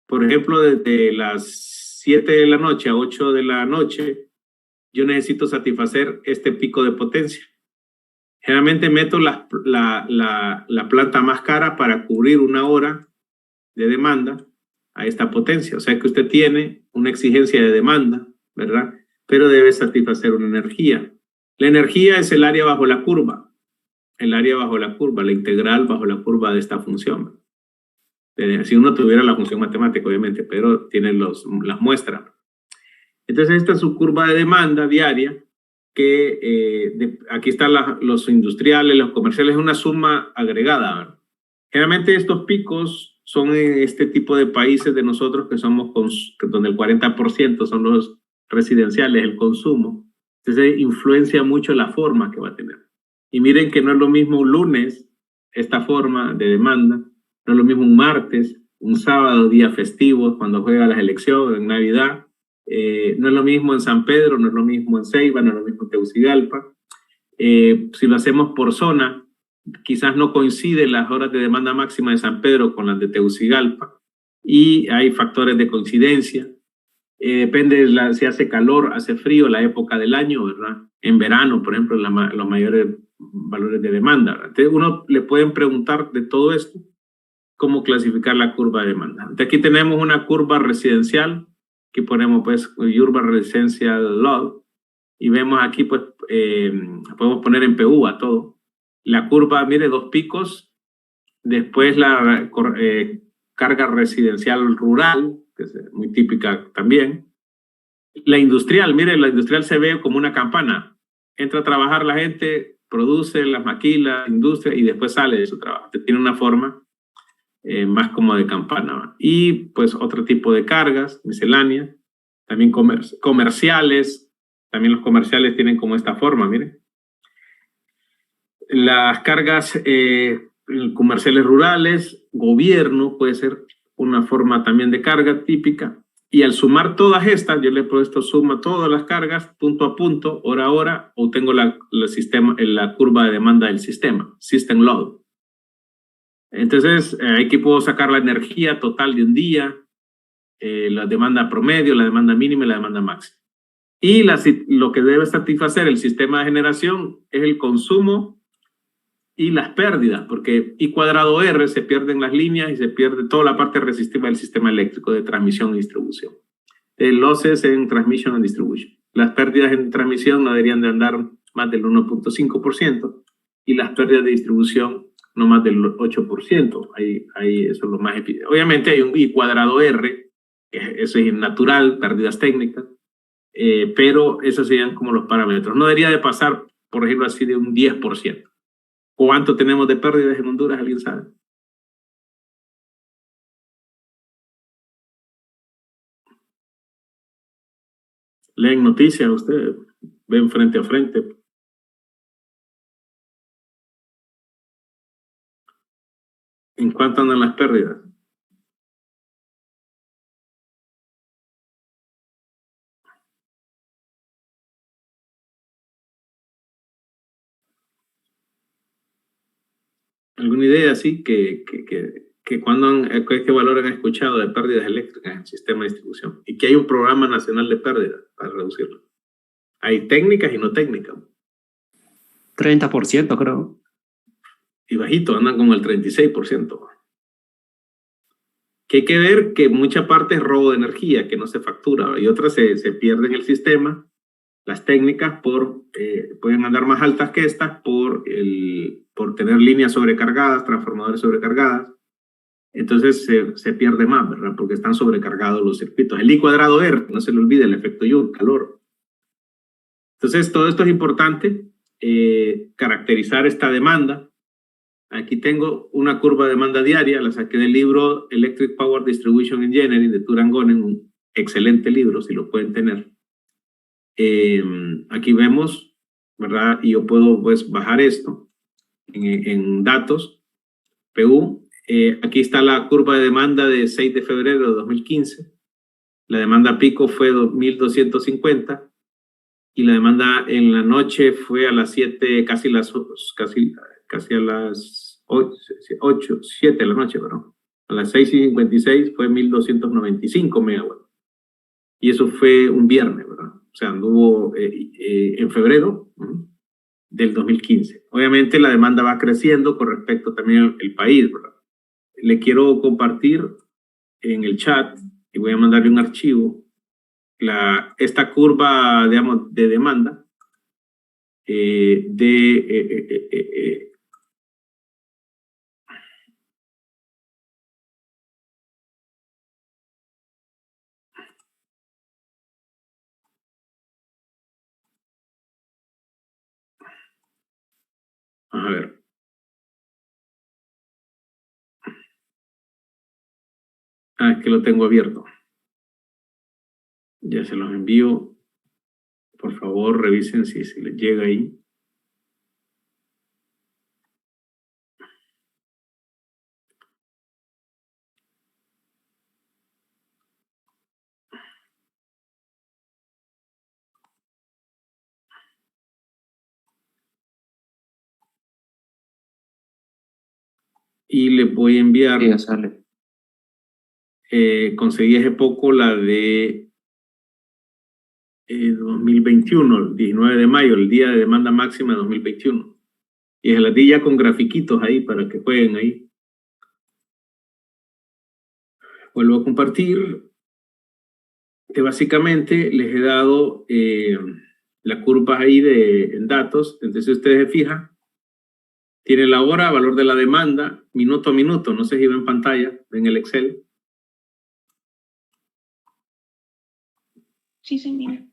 Por ejemplo, desde las 7 de la noche a 8 de la noche, yo necesito satisfacer este pico de potencia. Generalmente meto la planta más cara para cubrir una hora de demanda a esta potencia. O sea que usted tiene una exigencia de demanda, ¿verdad? Pero debe satisfacer una energía. La energía es el área bajo la curva, la integral bajo la curva de esta función. Si uno tuviera la función matemática, obviamente, pero tiene las muestras. Entonces, esta es su curva de demanda diaria, que aquí están los industriales, los comerciales, es una suma agregada, ¿verdad? Generalmente estos picos son en este tipo de países de nosotros que somos donde el 40% son los residenciales, el consumo. Entonces influencia mucho la forma que va a tener. Y miren que no es lo mismo un lunes, esta forma de demanda, no es lo mismo un martes, un sábado, día festivo, cuando juega las elecciones, en Navidad. No es lo mismo en San Pedro, no es lo mismo en Ceiba, no es lo mismo en Tegucigalpa. Si lo hacemos por zona, quizás no coinciden las horas de demanda máxima de San Pedro con las de Tegucigalpa y hay factores de coincidencia. Depende de si hace calor, hace frío, la época del año, ¿verdad? En verano, por ejemplo, los mayores valores de demanda, ¿verdad? Entonces uno le pueden preguntar de todo esto, cómo clasificar la curva de demanda. Entonces, aquí tenemos una curva residencial, que ponemos pues Urban Residential Load, y vemos aquí pues podemos poner en PU a todo. La curva, mire, dos picos, después la carga residencial rural, que es muy típica también. La industrial, mire, la industrial se ve como una campana. Entra a trabajar la gente, produce las maquilas, industria, y después sale de su trabajo. Tiene una forma más como de campana. Y pues otro tipo de cargas misceláneas, también comerciales. También los comerciales tienen como esta forma, miren. Las cargas comerciales rurales, gobierno, puede ser una forma también de carga típica. Y al sumar todas estas, yo le he puesto suma todas las cargas, punto a punto, hora a hora, o tengo la curva de demanda del sistema, system load. Entonces, aquí puedo sacar la energía total de un día, la demanda promedio, la demanda mínima y la demanda máxima. Y lo que debe satisfacer el sistema de generación es el consumo y las pérdidas, porque I cuadrado R se pierden las líneas y se pierde toda la parte resistiva del sistema eléctrico de transmisión y distribución. Losses en transmission and distribution. Las pérdidas en transmisión no deberían de andar más del 1.5% y las pérdidas de distribución no más del 8%. Ahí eso es lo más evidente. Obviamente hay un I cuadrado R, que eso es natural, pérdidas técnicas, pero esos serían como los parámetros. No debería de pasar, por ejemplo, así de un 10%. ¿Cuánto tenemos de pérdidas en Honduras? ¿Alguien sabe? Leen noticias ustedes, ven frente a frente. ¿En cuánto andan las pérdidas? ¿Alguna idea así que qué valor han escuchado de pérdidas eléctricas en el sistema de distribución? Y que hay un programa nacional de pérdidas para reducirlo. Hay técnicas y no técnicas. 30%, creo. Y bajito, andan como el 36%. Que hay que ver que mucha parte es robo de energía, que no se factura, y otras se pierde en el sistema. Las técnicas pueden andar más altas que estas por tener líneas sobrecargadas, transformadores sobrecargadas. Entonces se pierde más, ¿verdad? Porque están sobrecargados los circuitos. El I cuadrado R, no se le olvide el efecto Joule, calor. Entonces todo esto es importante, caracterizar esta demanda. Aquí tengo una curva de demanda diaria, la saqué del libro Electric Power Distribution Engineering de Turangonen, un excelente libro, si lo pueden tener. Aquí vemos, ¿verdad? Y yo puedo pues bajar esto en datos, PU. Aquí está la curva de demanda de 6 de febrero de 2015. La demanda pico fue 2.250 y la demanda en la noche fue a las 7, casi a las 8, 7 de la noche, perdón. A las 6:56 fue 1.295 megawatts. Y eso fue un viernes, ¿verdad? O sea, anduvo en febrero, del 2015. Obviamente la demanda va creciendo con respecto también al país, ¿verdad? Le quiero compartir en el chat y voy a mandarle un archivo esta curva, digamos, de demanda a ver. Ah, es que lo tengo abierto. Ya se los envío. Por favor, revisen si les llega ahí. Y les voy a enviar. Sí, ya sale. Conseguí hace poco la de 2021, el 19 de mayo, el día de demanda máxima de 2021. Y se las di ya con grafiquitos ahí para que jueguen ahí. Vuelvo a compartir. Que básicamente les he dado las curvas ahí en datos. Entonces, si ustedes se fijan, tiene la hora, valor de la demanda, minuto a minuto. No sé si ven en pantalla, en el Excel. Sí, se mira.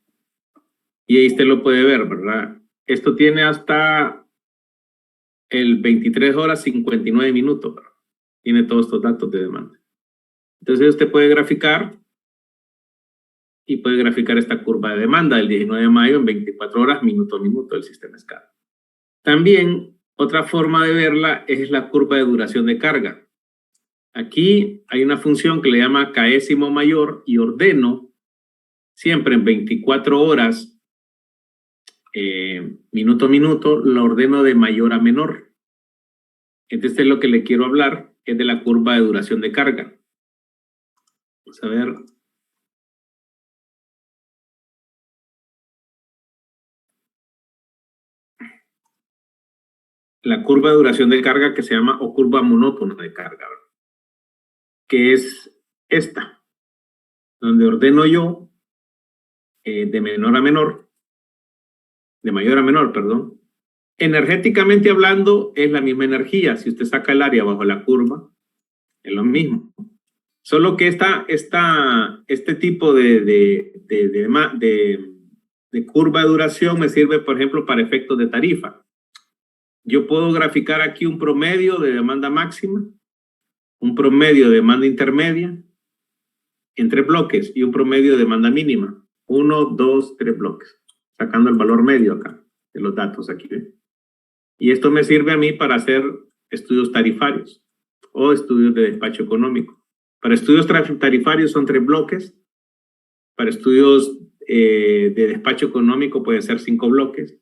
Y ahí usted lo puede ver, ¿verdad? Esto tiene hasta el 23 horas 59 minutos, ¿verdad? Tiene todos estos datos de demanda. Entonces, usted puede graficar y puede graficar esta curva de demanda del 19 de mayo en 24 horas, minuto a minuto del sistema SCADA. También, otra forma de verla es la curva de duración de carga. Aquí hay una función que le llama késimo mayor y ordeno siempre en 24 horas, minuto a minuto, lo ordeno de mayor a menor. Entonces, lo que le quiero hablar es de la curva de duración de carga. Vamos a ver. La curva de duración de carga que se llama o curva monótona de carga, ¿verdad? Que es esta, donde ordeno yo de menor a menor, de mayor a menor, perdón. Energéticamente hablando, es la misma energía. Si usted saca el área bajo la curva, es lo mismo. Solo que este tipo de curva de duración me sirve, por ejemplo, para efectos de tarifa. Yo puedo graficar aquí un promedio de demanda máxima, un promedio de demanda intermedia en 3 bloques y un promedio de demanda mínima. 1, 2, 3 bloques. Sacando el valor medio acá, de los datos aquí. ¿Ve? Y esto me sirve a mí para hacer estudios tarifarios o estudios de despacho económico. Para estudios tarifarios son 3 bloques. Para estudios de despacho económico pueden ser 5 bloques.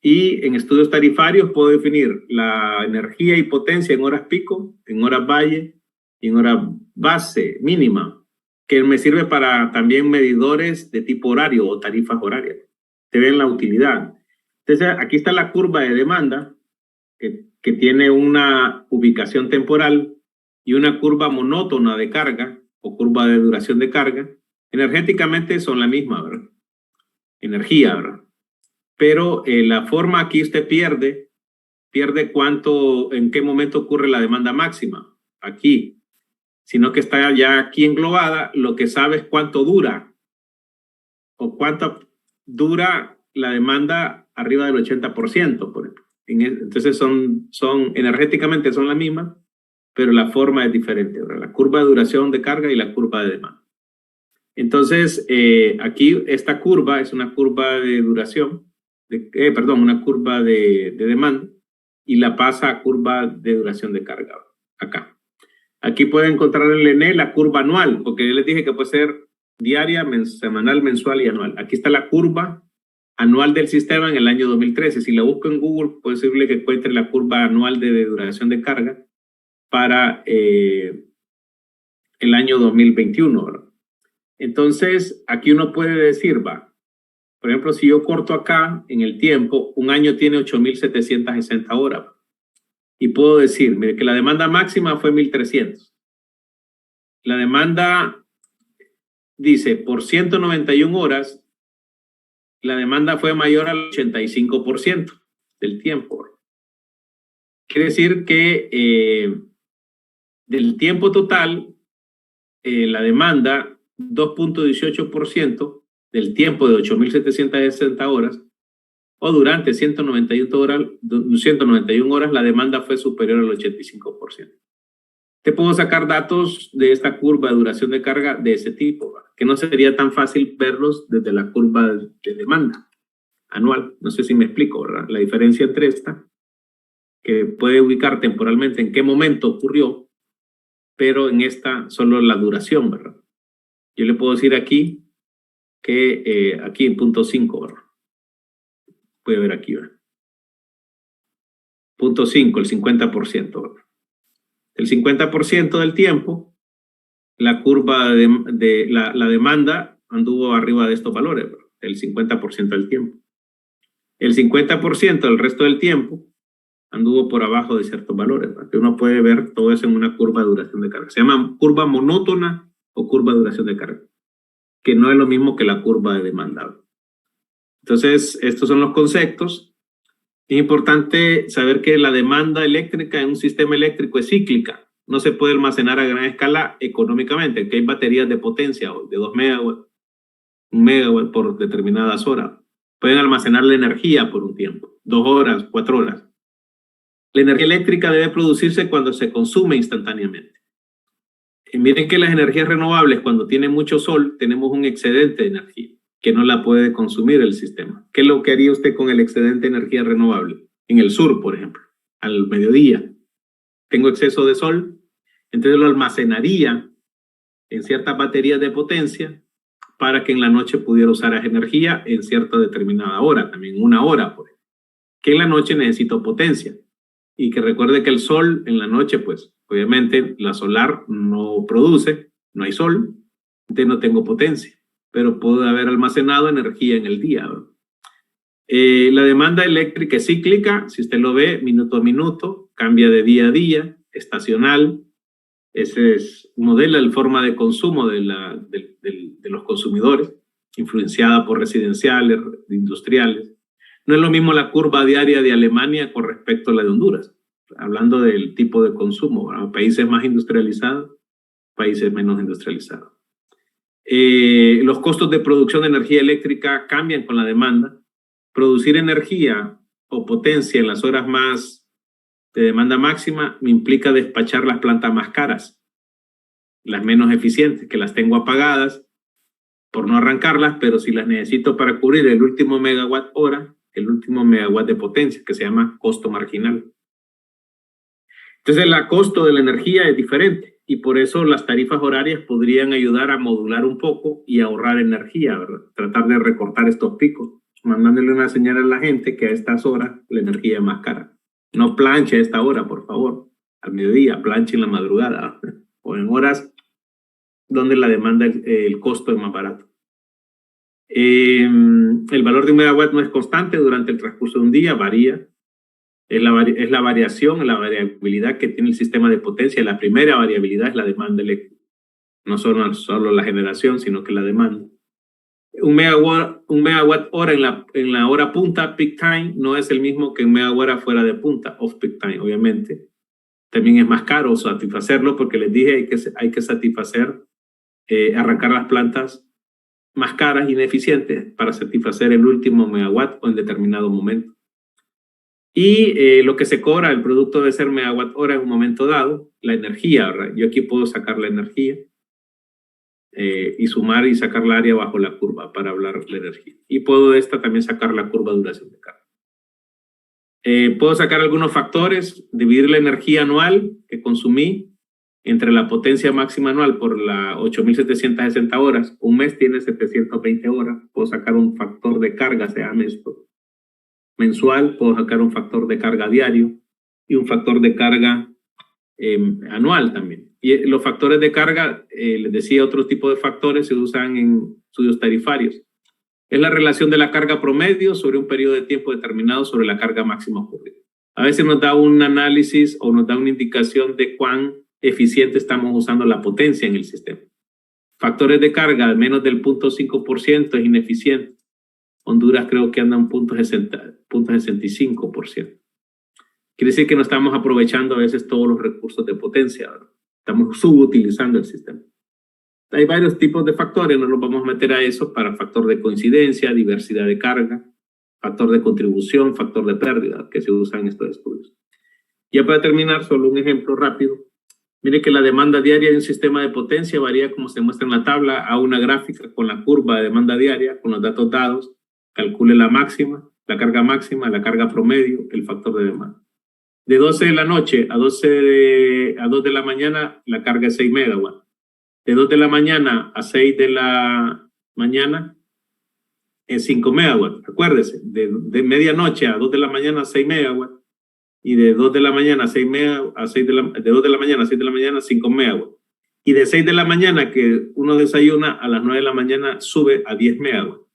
Y en estudios tarifarios puedo definir la energía y potencia en horas pico, en horas valle y en horas base mínima, que me sirve para también medidores de tipo horario o tarifas horarias. Te ven la utilidad. Entonces, aquí está la curva de demanda, que tiene una ubicación temporal y una curva monótona de carga o curva de duración de carga. Energéticamente son la misma, ¿verdad? Energía, ¿verdad? Pero la forma aquí usted pierde cuánto, en qué momento ocurre la demanda máxima, aquí, sino que está ya aquí englobada, lo que sabe es cuánto dura o cuánto dura la demanda arriba del 80%, por ejemplo. Entonces energéticamente son las mismas, pero la forma es diferente, ¿verdad? La curva de duración de carga y la curva de demanda. Entonces, aquí esta curva es una curva de duración, una curva de demanda, y la pasa a curva de duración de carga, acá. Aquí pueden encontrar en el ENE la curva anual, porque yo les dije que puede ser diaria, semanal, mensual y anual. Aquí está la curva anual del sistema en el año 2013. Si la busco en Google, puede ser que encuentre la curva anual de duración de carga para el año 2021, ¿verdad? Entonces, aquí uno puede decir, Por ejemplo, si yo corto acá en el tiempo, un año tiene 8.760 horas. Y puedo decir, mire, que la demanda máxima fue 1.300. La demanda, dice, por 191 horas, la demanda fue mayor al 85% del tiempo. Quiere decir que del tiempo total, la demanda, 2.18% del tiempo de 8.760 horas, o durante 191 horas, la demanda fue superior al 85%. Te puedo sacar datos de esta curva de duración de carga de ese tipo, ¿verdad? Que no sería tan fácil verlos desde la curva de demanda anual. No sé si me explico, ¿verdad? La diferencia entre esta, que puede ubicar temporalmente en qué momento ocurrió, pero en esta solo la duración, ¿verdad? Yo le puedo decir aquí que aquí en punto 5, ¿verdad? Puede ver aquí, ¿verdad? Punto 5, el 50%, ¿verdad? El 50% del tiempo, la curva de la demanda anduvo arriba de estos valores, ¿verdad? El 50% del tiempo. El 50% del resto del tiempo anduvo por abajo de ciertos valores, ¿verdad? Que uno puede ver todo eso en una curva de duración de carga. Se llama curva monótona o curva de duración de carga, que no es lo mismo que la curva de demanda, ¿verdad? Entonces, estos son los conceptos. Es importante saber que la demanda eléctrica en un sistema eléctrico es cíclica. No se puede almacenar a gran escala económicamente, que hay baterías de potencia de 2 megawatts, 1 megawatt por determinadas horas. Pueden almacenar la energía por un tiempo, 2 horas, 4 horas. La energía eléctrica debe producirse cuando se consume instantáneamente. Y miren que las energías renovables, cuando tiene mucho sol, tenemos un excedente de energía que no la puede consumir el sistema. ¿Qué es lo que haría usted con el excedente de energía renovable? En el sur, por ejemplo, al mediodía. Tengo exceso de sol, entonces lo almacenaría en ciertas baterías de potencia para que en la noche pudiera usar esa energía en cierta determinada hora, también 1 hora, por ejemplo. Que en la noche necesito potencia. Y que recuerde que el sol en la noche, pues, obviamente la solar no produce, no hay sol, entonces no tengo potencia, pero puedo haber almacenado energía en el día, ¿verdad? La demanda eléctrica es cíclica, si usted lo ve, minuto a minuto, cambia de día a día, estacional. Ese es modela la forma de consumo de los consumidores, influenciada por residenciales, industriales. No es lo mismo la curva diaria de Alemania con respecto a la de Honduras, hablando del tipo de consumo, ¿verdad? Países más industrializados, países menos industrializados. Los costos de producción de energía eléctrica cambian con la demanda. Producir energía o potencia en las horas más de demanda máxima me implica despachar las plantas más caras, las menos eficientes, que las tengo apagadas por no arrancarlas, pero si las necesito para cubrir el último megawatt hora, el último megawatt de potencia, que se llama costo marginal. Entonces, el costo de la energía es diferente y por eso las tarifas horarias podrían ayudar a modular un poco y ahorrar energía, ¿verdad? Tratar de recortar estos picos, mandándole una señal a la gente que a estas horas la energía es más cara. No planche a esta hora, por favor, al mediodía, planche en la madrugada o en horas donde la demanda, el costo es más barato. El valor de un megawatt no es constante durante el transcurso de un día, varía. Es la variación, la variabilidad que tiene el sistema de potencia. La primera variabilidad es la demanda eléctrica. No solo la generación, sino que la demanda. Un megawatt hora en la hora punta, peak time, no es el mismo que un megawatt hora fuera de punta, off peak time, obviamente. También es más caro satisfacerlo porque les dije hay que satisfacer, arrancar las plantas más caras, ineficientes, para satisfacer el último megawatt o en determinado momento. Y lo que se cobra, el producto debe ser megawatt hora en un momento dado, la energía, ¿verdad? Yo aquí puedo sacar la energía y sumar y sacar la área bajo la curva para hablar de la energía. Y puedo de esta también sacar la curva de duración de carga. Puedo sacar algunos factores, dividir la energía anual que consumí entre la potencia máxima anual por las 8.760 horas. Un mes tiene 720 horas. Puedo sacar un factor de carga, se llama esto. Mensual, puedo sacar un factor de carga diario y un factor de carga anual también. Y los factores de carga, les decía, otro tipo de factores se usan en estudios tarifarios. Es la relación de la carga promedio sobre un periodo de tiempo determinado sobre la carga máxima ocurrida. A veces nos da un análisis o nos da una indicación de cuán eficiente estamos usando la potencia en el sistema. Factores de carga, menos del 0.5% es ineficiente. Honduras creo que anda un 0.65%. Quiere decir que no estamos aprovechando a veces todos los recursos de potencia, ¿verdad? Estamos subutilizando el sistema. Hay varios tipos de factores, no nos vamos a meter a eso, para factor de coincidencia, diversidad de carga, factor de contribución, factor de pérdida, que se usan en estos estudios. Ya para terminar, solo un ejemplo rápido. Mire que la demanda diaria de un sistema de potencia varía, como se muestra en la tabla, a una gráfica con la curva de demanda diaria, con los datos dados, calcule la máxima, la carga promedio, el factor de demanda. De 12 de la noche a 2 de la mañana, la carga es 6 megawatts. De 2 de la mañana a 6 de la mañana es 5 megawatts. Acuérdese, de medianoche a 2 de la mañana, 6 megawatts. Y de 2 de la mañana a 6 megawatts, de 2 de la mañana a 6 de la mañana, 5 megawatts. Y de 6 de la mañana, que uno desayuna, a las 9 de la mañana sube a 10 megawatts.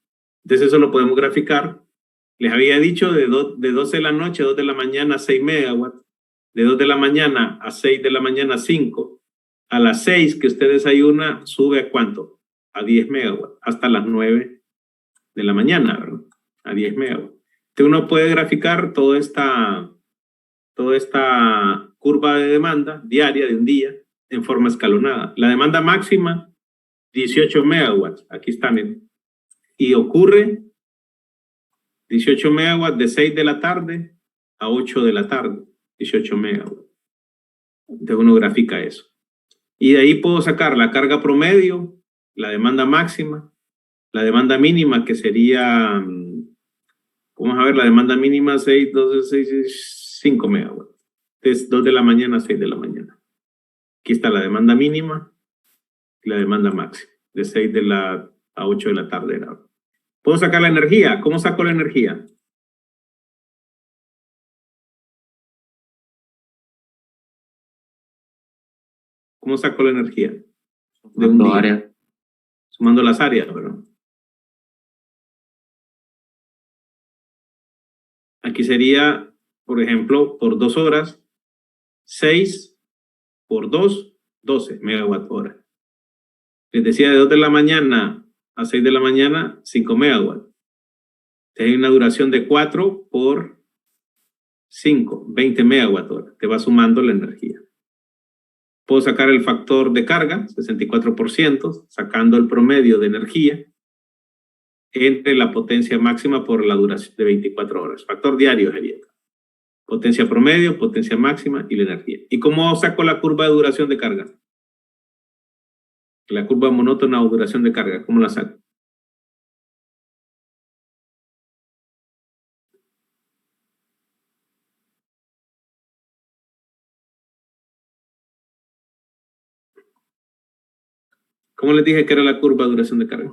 Entonces eso lo podemos graficar. Les había dicho de 12 de la noche a 2 de la mañana, 6 megawatts. De 2 de la mañana a 6 de la mañana, 5. A las 6 que usted desayuna, sube a ¿cuánto? A 10 megawatts. Hasta las 9 de la mañana, ¿verdad? A 10 megawatts. Entonces uno puede graficar toda esta curva de demanda diaria de un día en forma escalonada. La demanda máxima, 18 megawatts. Aquí están. Y ocurre 18 megawatts de 6 de la tarde a 8 de la tarde. 18 megawatts. Entonces uno grafica eso. Y de ahí puedo sacar la carga promedio, la demanda máxima, la demanda mínima, que sería, vamos a ver, la demanda mínima 5 megawatts. Es 2 de la mañana a 6 de la mañana. Aquí está la demanda mínima y la demanda máxima, de 6 a 8 de la tarde. Puedo sacar la energía. ¿Cómo saco la energía? ¿Cómo saco la energía? De un día. Sumando las áreas, ¿verdad? Aquí sería, por ejemplo, por 2 horas, 6 por 2, 12 megawatt hora. Les decía, de 2 de la mañana a 6 de la mañana, 5 megawatts. Hay una duración de 4 por 5, 20 megawatt hora. Te va sumando la energía. Puedo sacar el factor de carga, 64%, sacando el promedio de energía entre la potencia máxima por la duración de 24 horas. Factor diario sería. Potencia promedio, potencia máxima y la energía. ¿Y cómo saco la curva de duración de carga? La curva monótona o duración de carga, ¿cómo la saco? ¿Cómo les dije que era la curva de duración de carga?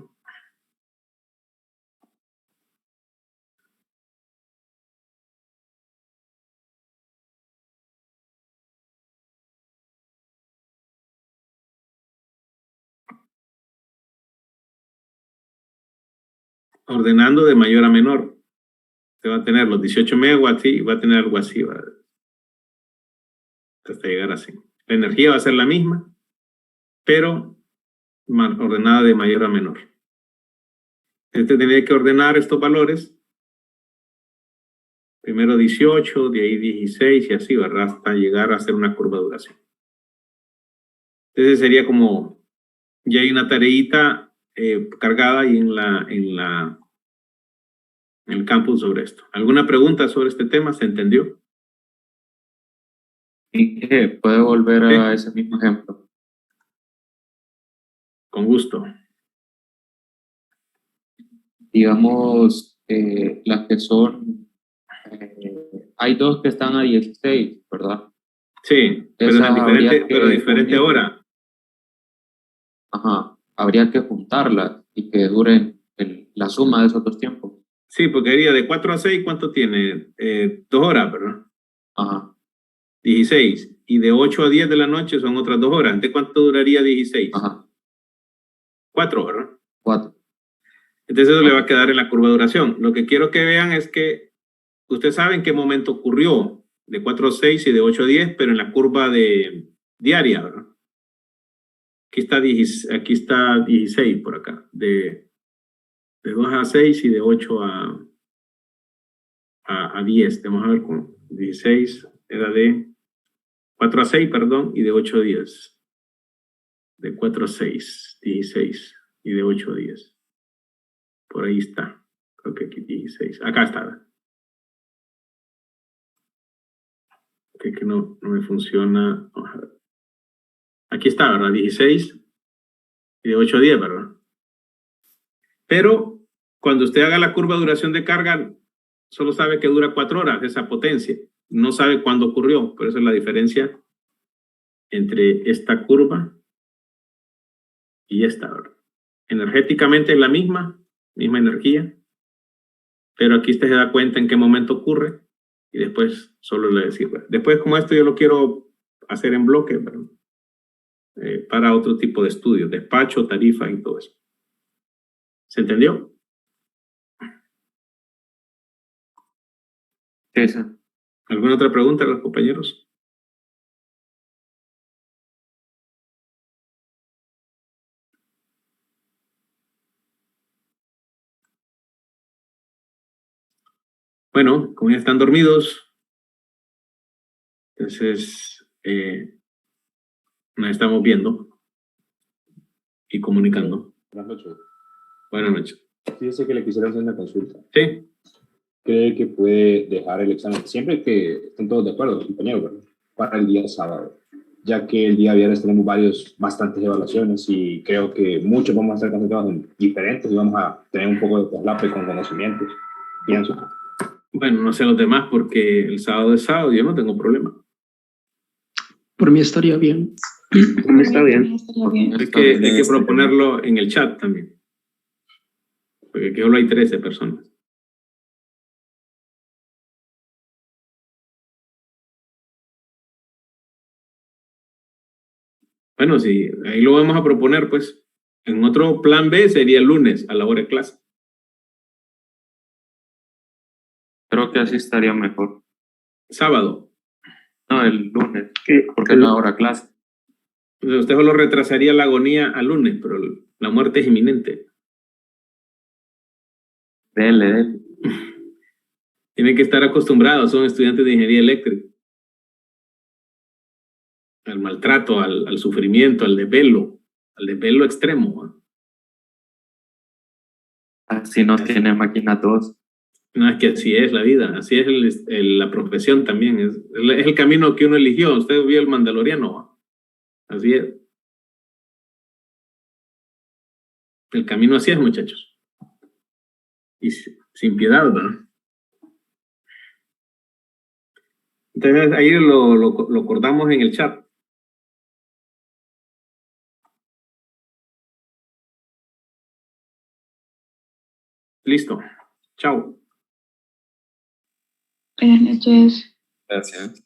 Ordenando de mayor a menor. Te va a tener los 18 megawatts y va a tener algo así, ¿verdad? Hasta llegar así. La energía va a ser la misma, pero ordenada de mayor a menor. Tendría que ordenar estos valores. Primero 18, de ahí 16 y así, ¿verdad? Hasta llegar a hacer una curva de duración. Entonces sería como, ya hay una tareita cargada ahí en el campus sobre esto. ¿Alguna pregunta sobre este tema? ¿Se entendió? ¿Y qué? ¿Puede volver a ese mismo ejemplo? Con gusto. Digamos, las que son, hay dos que están a 16, ¿verdad? Sí, pero diferente hora. Ajá, habría que juntarlas y que duren la suma de esos dos tiempos. Sí, porque diría de 4 a 6, ¿cuánto tiene? 2 horas, ¿verdad? Ajá. 16. Y de 8 a 10 de la noche son otras 2 horas. ¿De cuánto duraría 16? Ajá. 4, ¿verdad? 4. Entonces eso le va a quedar en la curva de duración. Lo que quiero que vean es que usted sabe en qué momento ocurrió, de 4 a 6 y de 8 a 10, pero en la curva de diaria, ¿verdad? Aquí está 16 por acá, de 2 a 6 y de 8 a 10. Vamos a ver con 16, era de 4 a 6, perdón, y de 8 a 10. De 4 a 6, 16, y de 8 a 10. Por ahí está. Creo que aquí 16. Acá está. Que no me funciona. Vamos a ver. Aquí está, ¿verdad? 16 y de 8 a 10, ¿verdad? Pero cuando usted haga la curva de duración de carga, solo sabe que dura 4 horas esa potencia. No sabe cuándo ocurrió. Por eso es la diferencia entre esta curva y esta, ¿verdad? Energéticamente es la misma energía, pero aquí usted se da cuenta en qué momento ocurre y después solo le decir. Después, como esto yo lo quiero hacer en bloque, ¿verdad? Para otro tipo de estudios, despacho, tarifa y todo eso. ¿Se entendió? Sí, sí. ¿Alguna otra pregunta a los compañeros? Bueno, como ya están dormidos, entonces nos estamos viendo y comunicando. Buenas noches. Buenas noches. Fíjese que le quisiera hacer una consulta. Sí. ¿Cree que puede dejar el examen siempre que estén todos de acuerdo, compañeros, ¿verdad? Para el día sábado? Ya que el día viernes tenemos bastantes evaluaciones y creo que muchos vamos a estar concentrados en diferentes y vamos a tener un poco de traslape con conocimientos. Pienso. Bueno, no sé los demás porque el sábado es sábado, yo no tengo problema. Por mí estaría bien. Está bien. Hay que proponerlo en el chat también. Porque aquí solo hay 13 personas. Bueno, sí, ahí lo vamos a proponer, pues. En otro plan B sería el lunes a la hora de clase. Creo que así estaría mejor. Sábado. No, el lunes, porque es la hora clase. Entonces usted solo retrasaría la agonía al lunes, pero la muerte es inminente. Dele. Tienen que estar acostumbrados, son estudiantes de ingeniería eléctrica. Al maltrato, al sufrimiento, al desvelo extremo. ¿Eh? Así nos tiene máquina 2. No, es que así es la vida, así es la profesión también, es el camino que uno eligió. Usted vio el Mandaloriano, ¿no? Así es. El camino así es, muchachos. Y sin piedad, ¿verdad? Entonces ahí lo acordamos en el chat. Listo. Chao. Buenas noches. Gracias.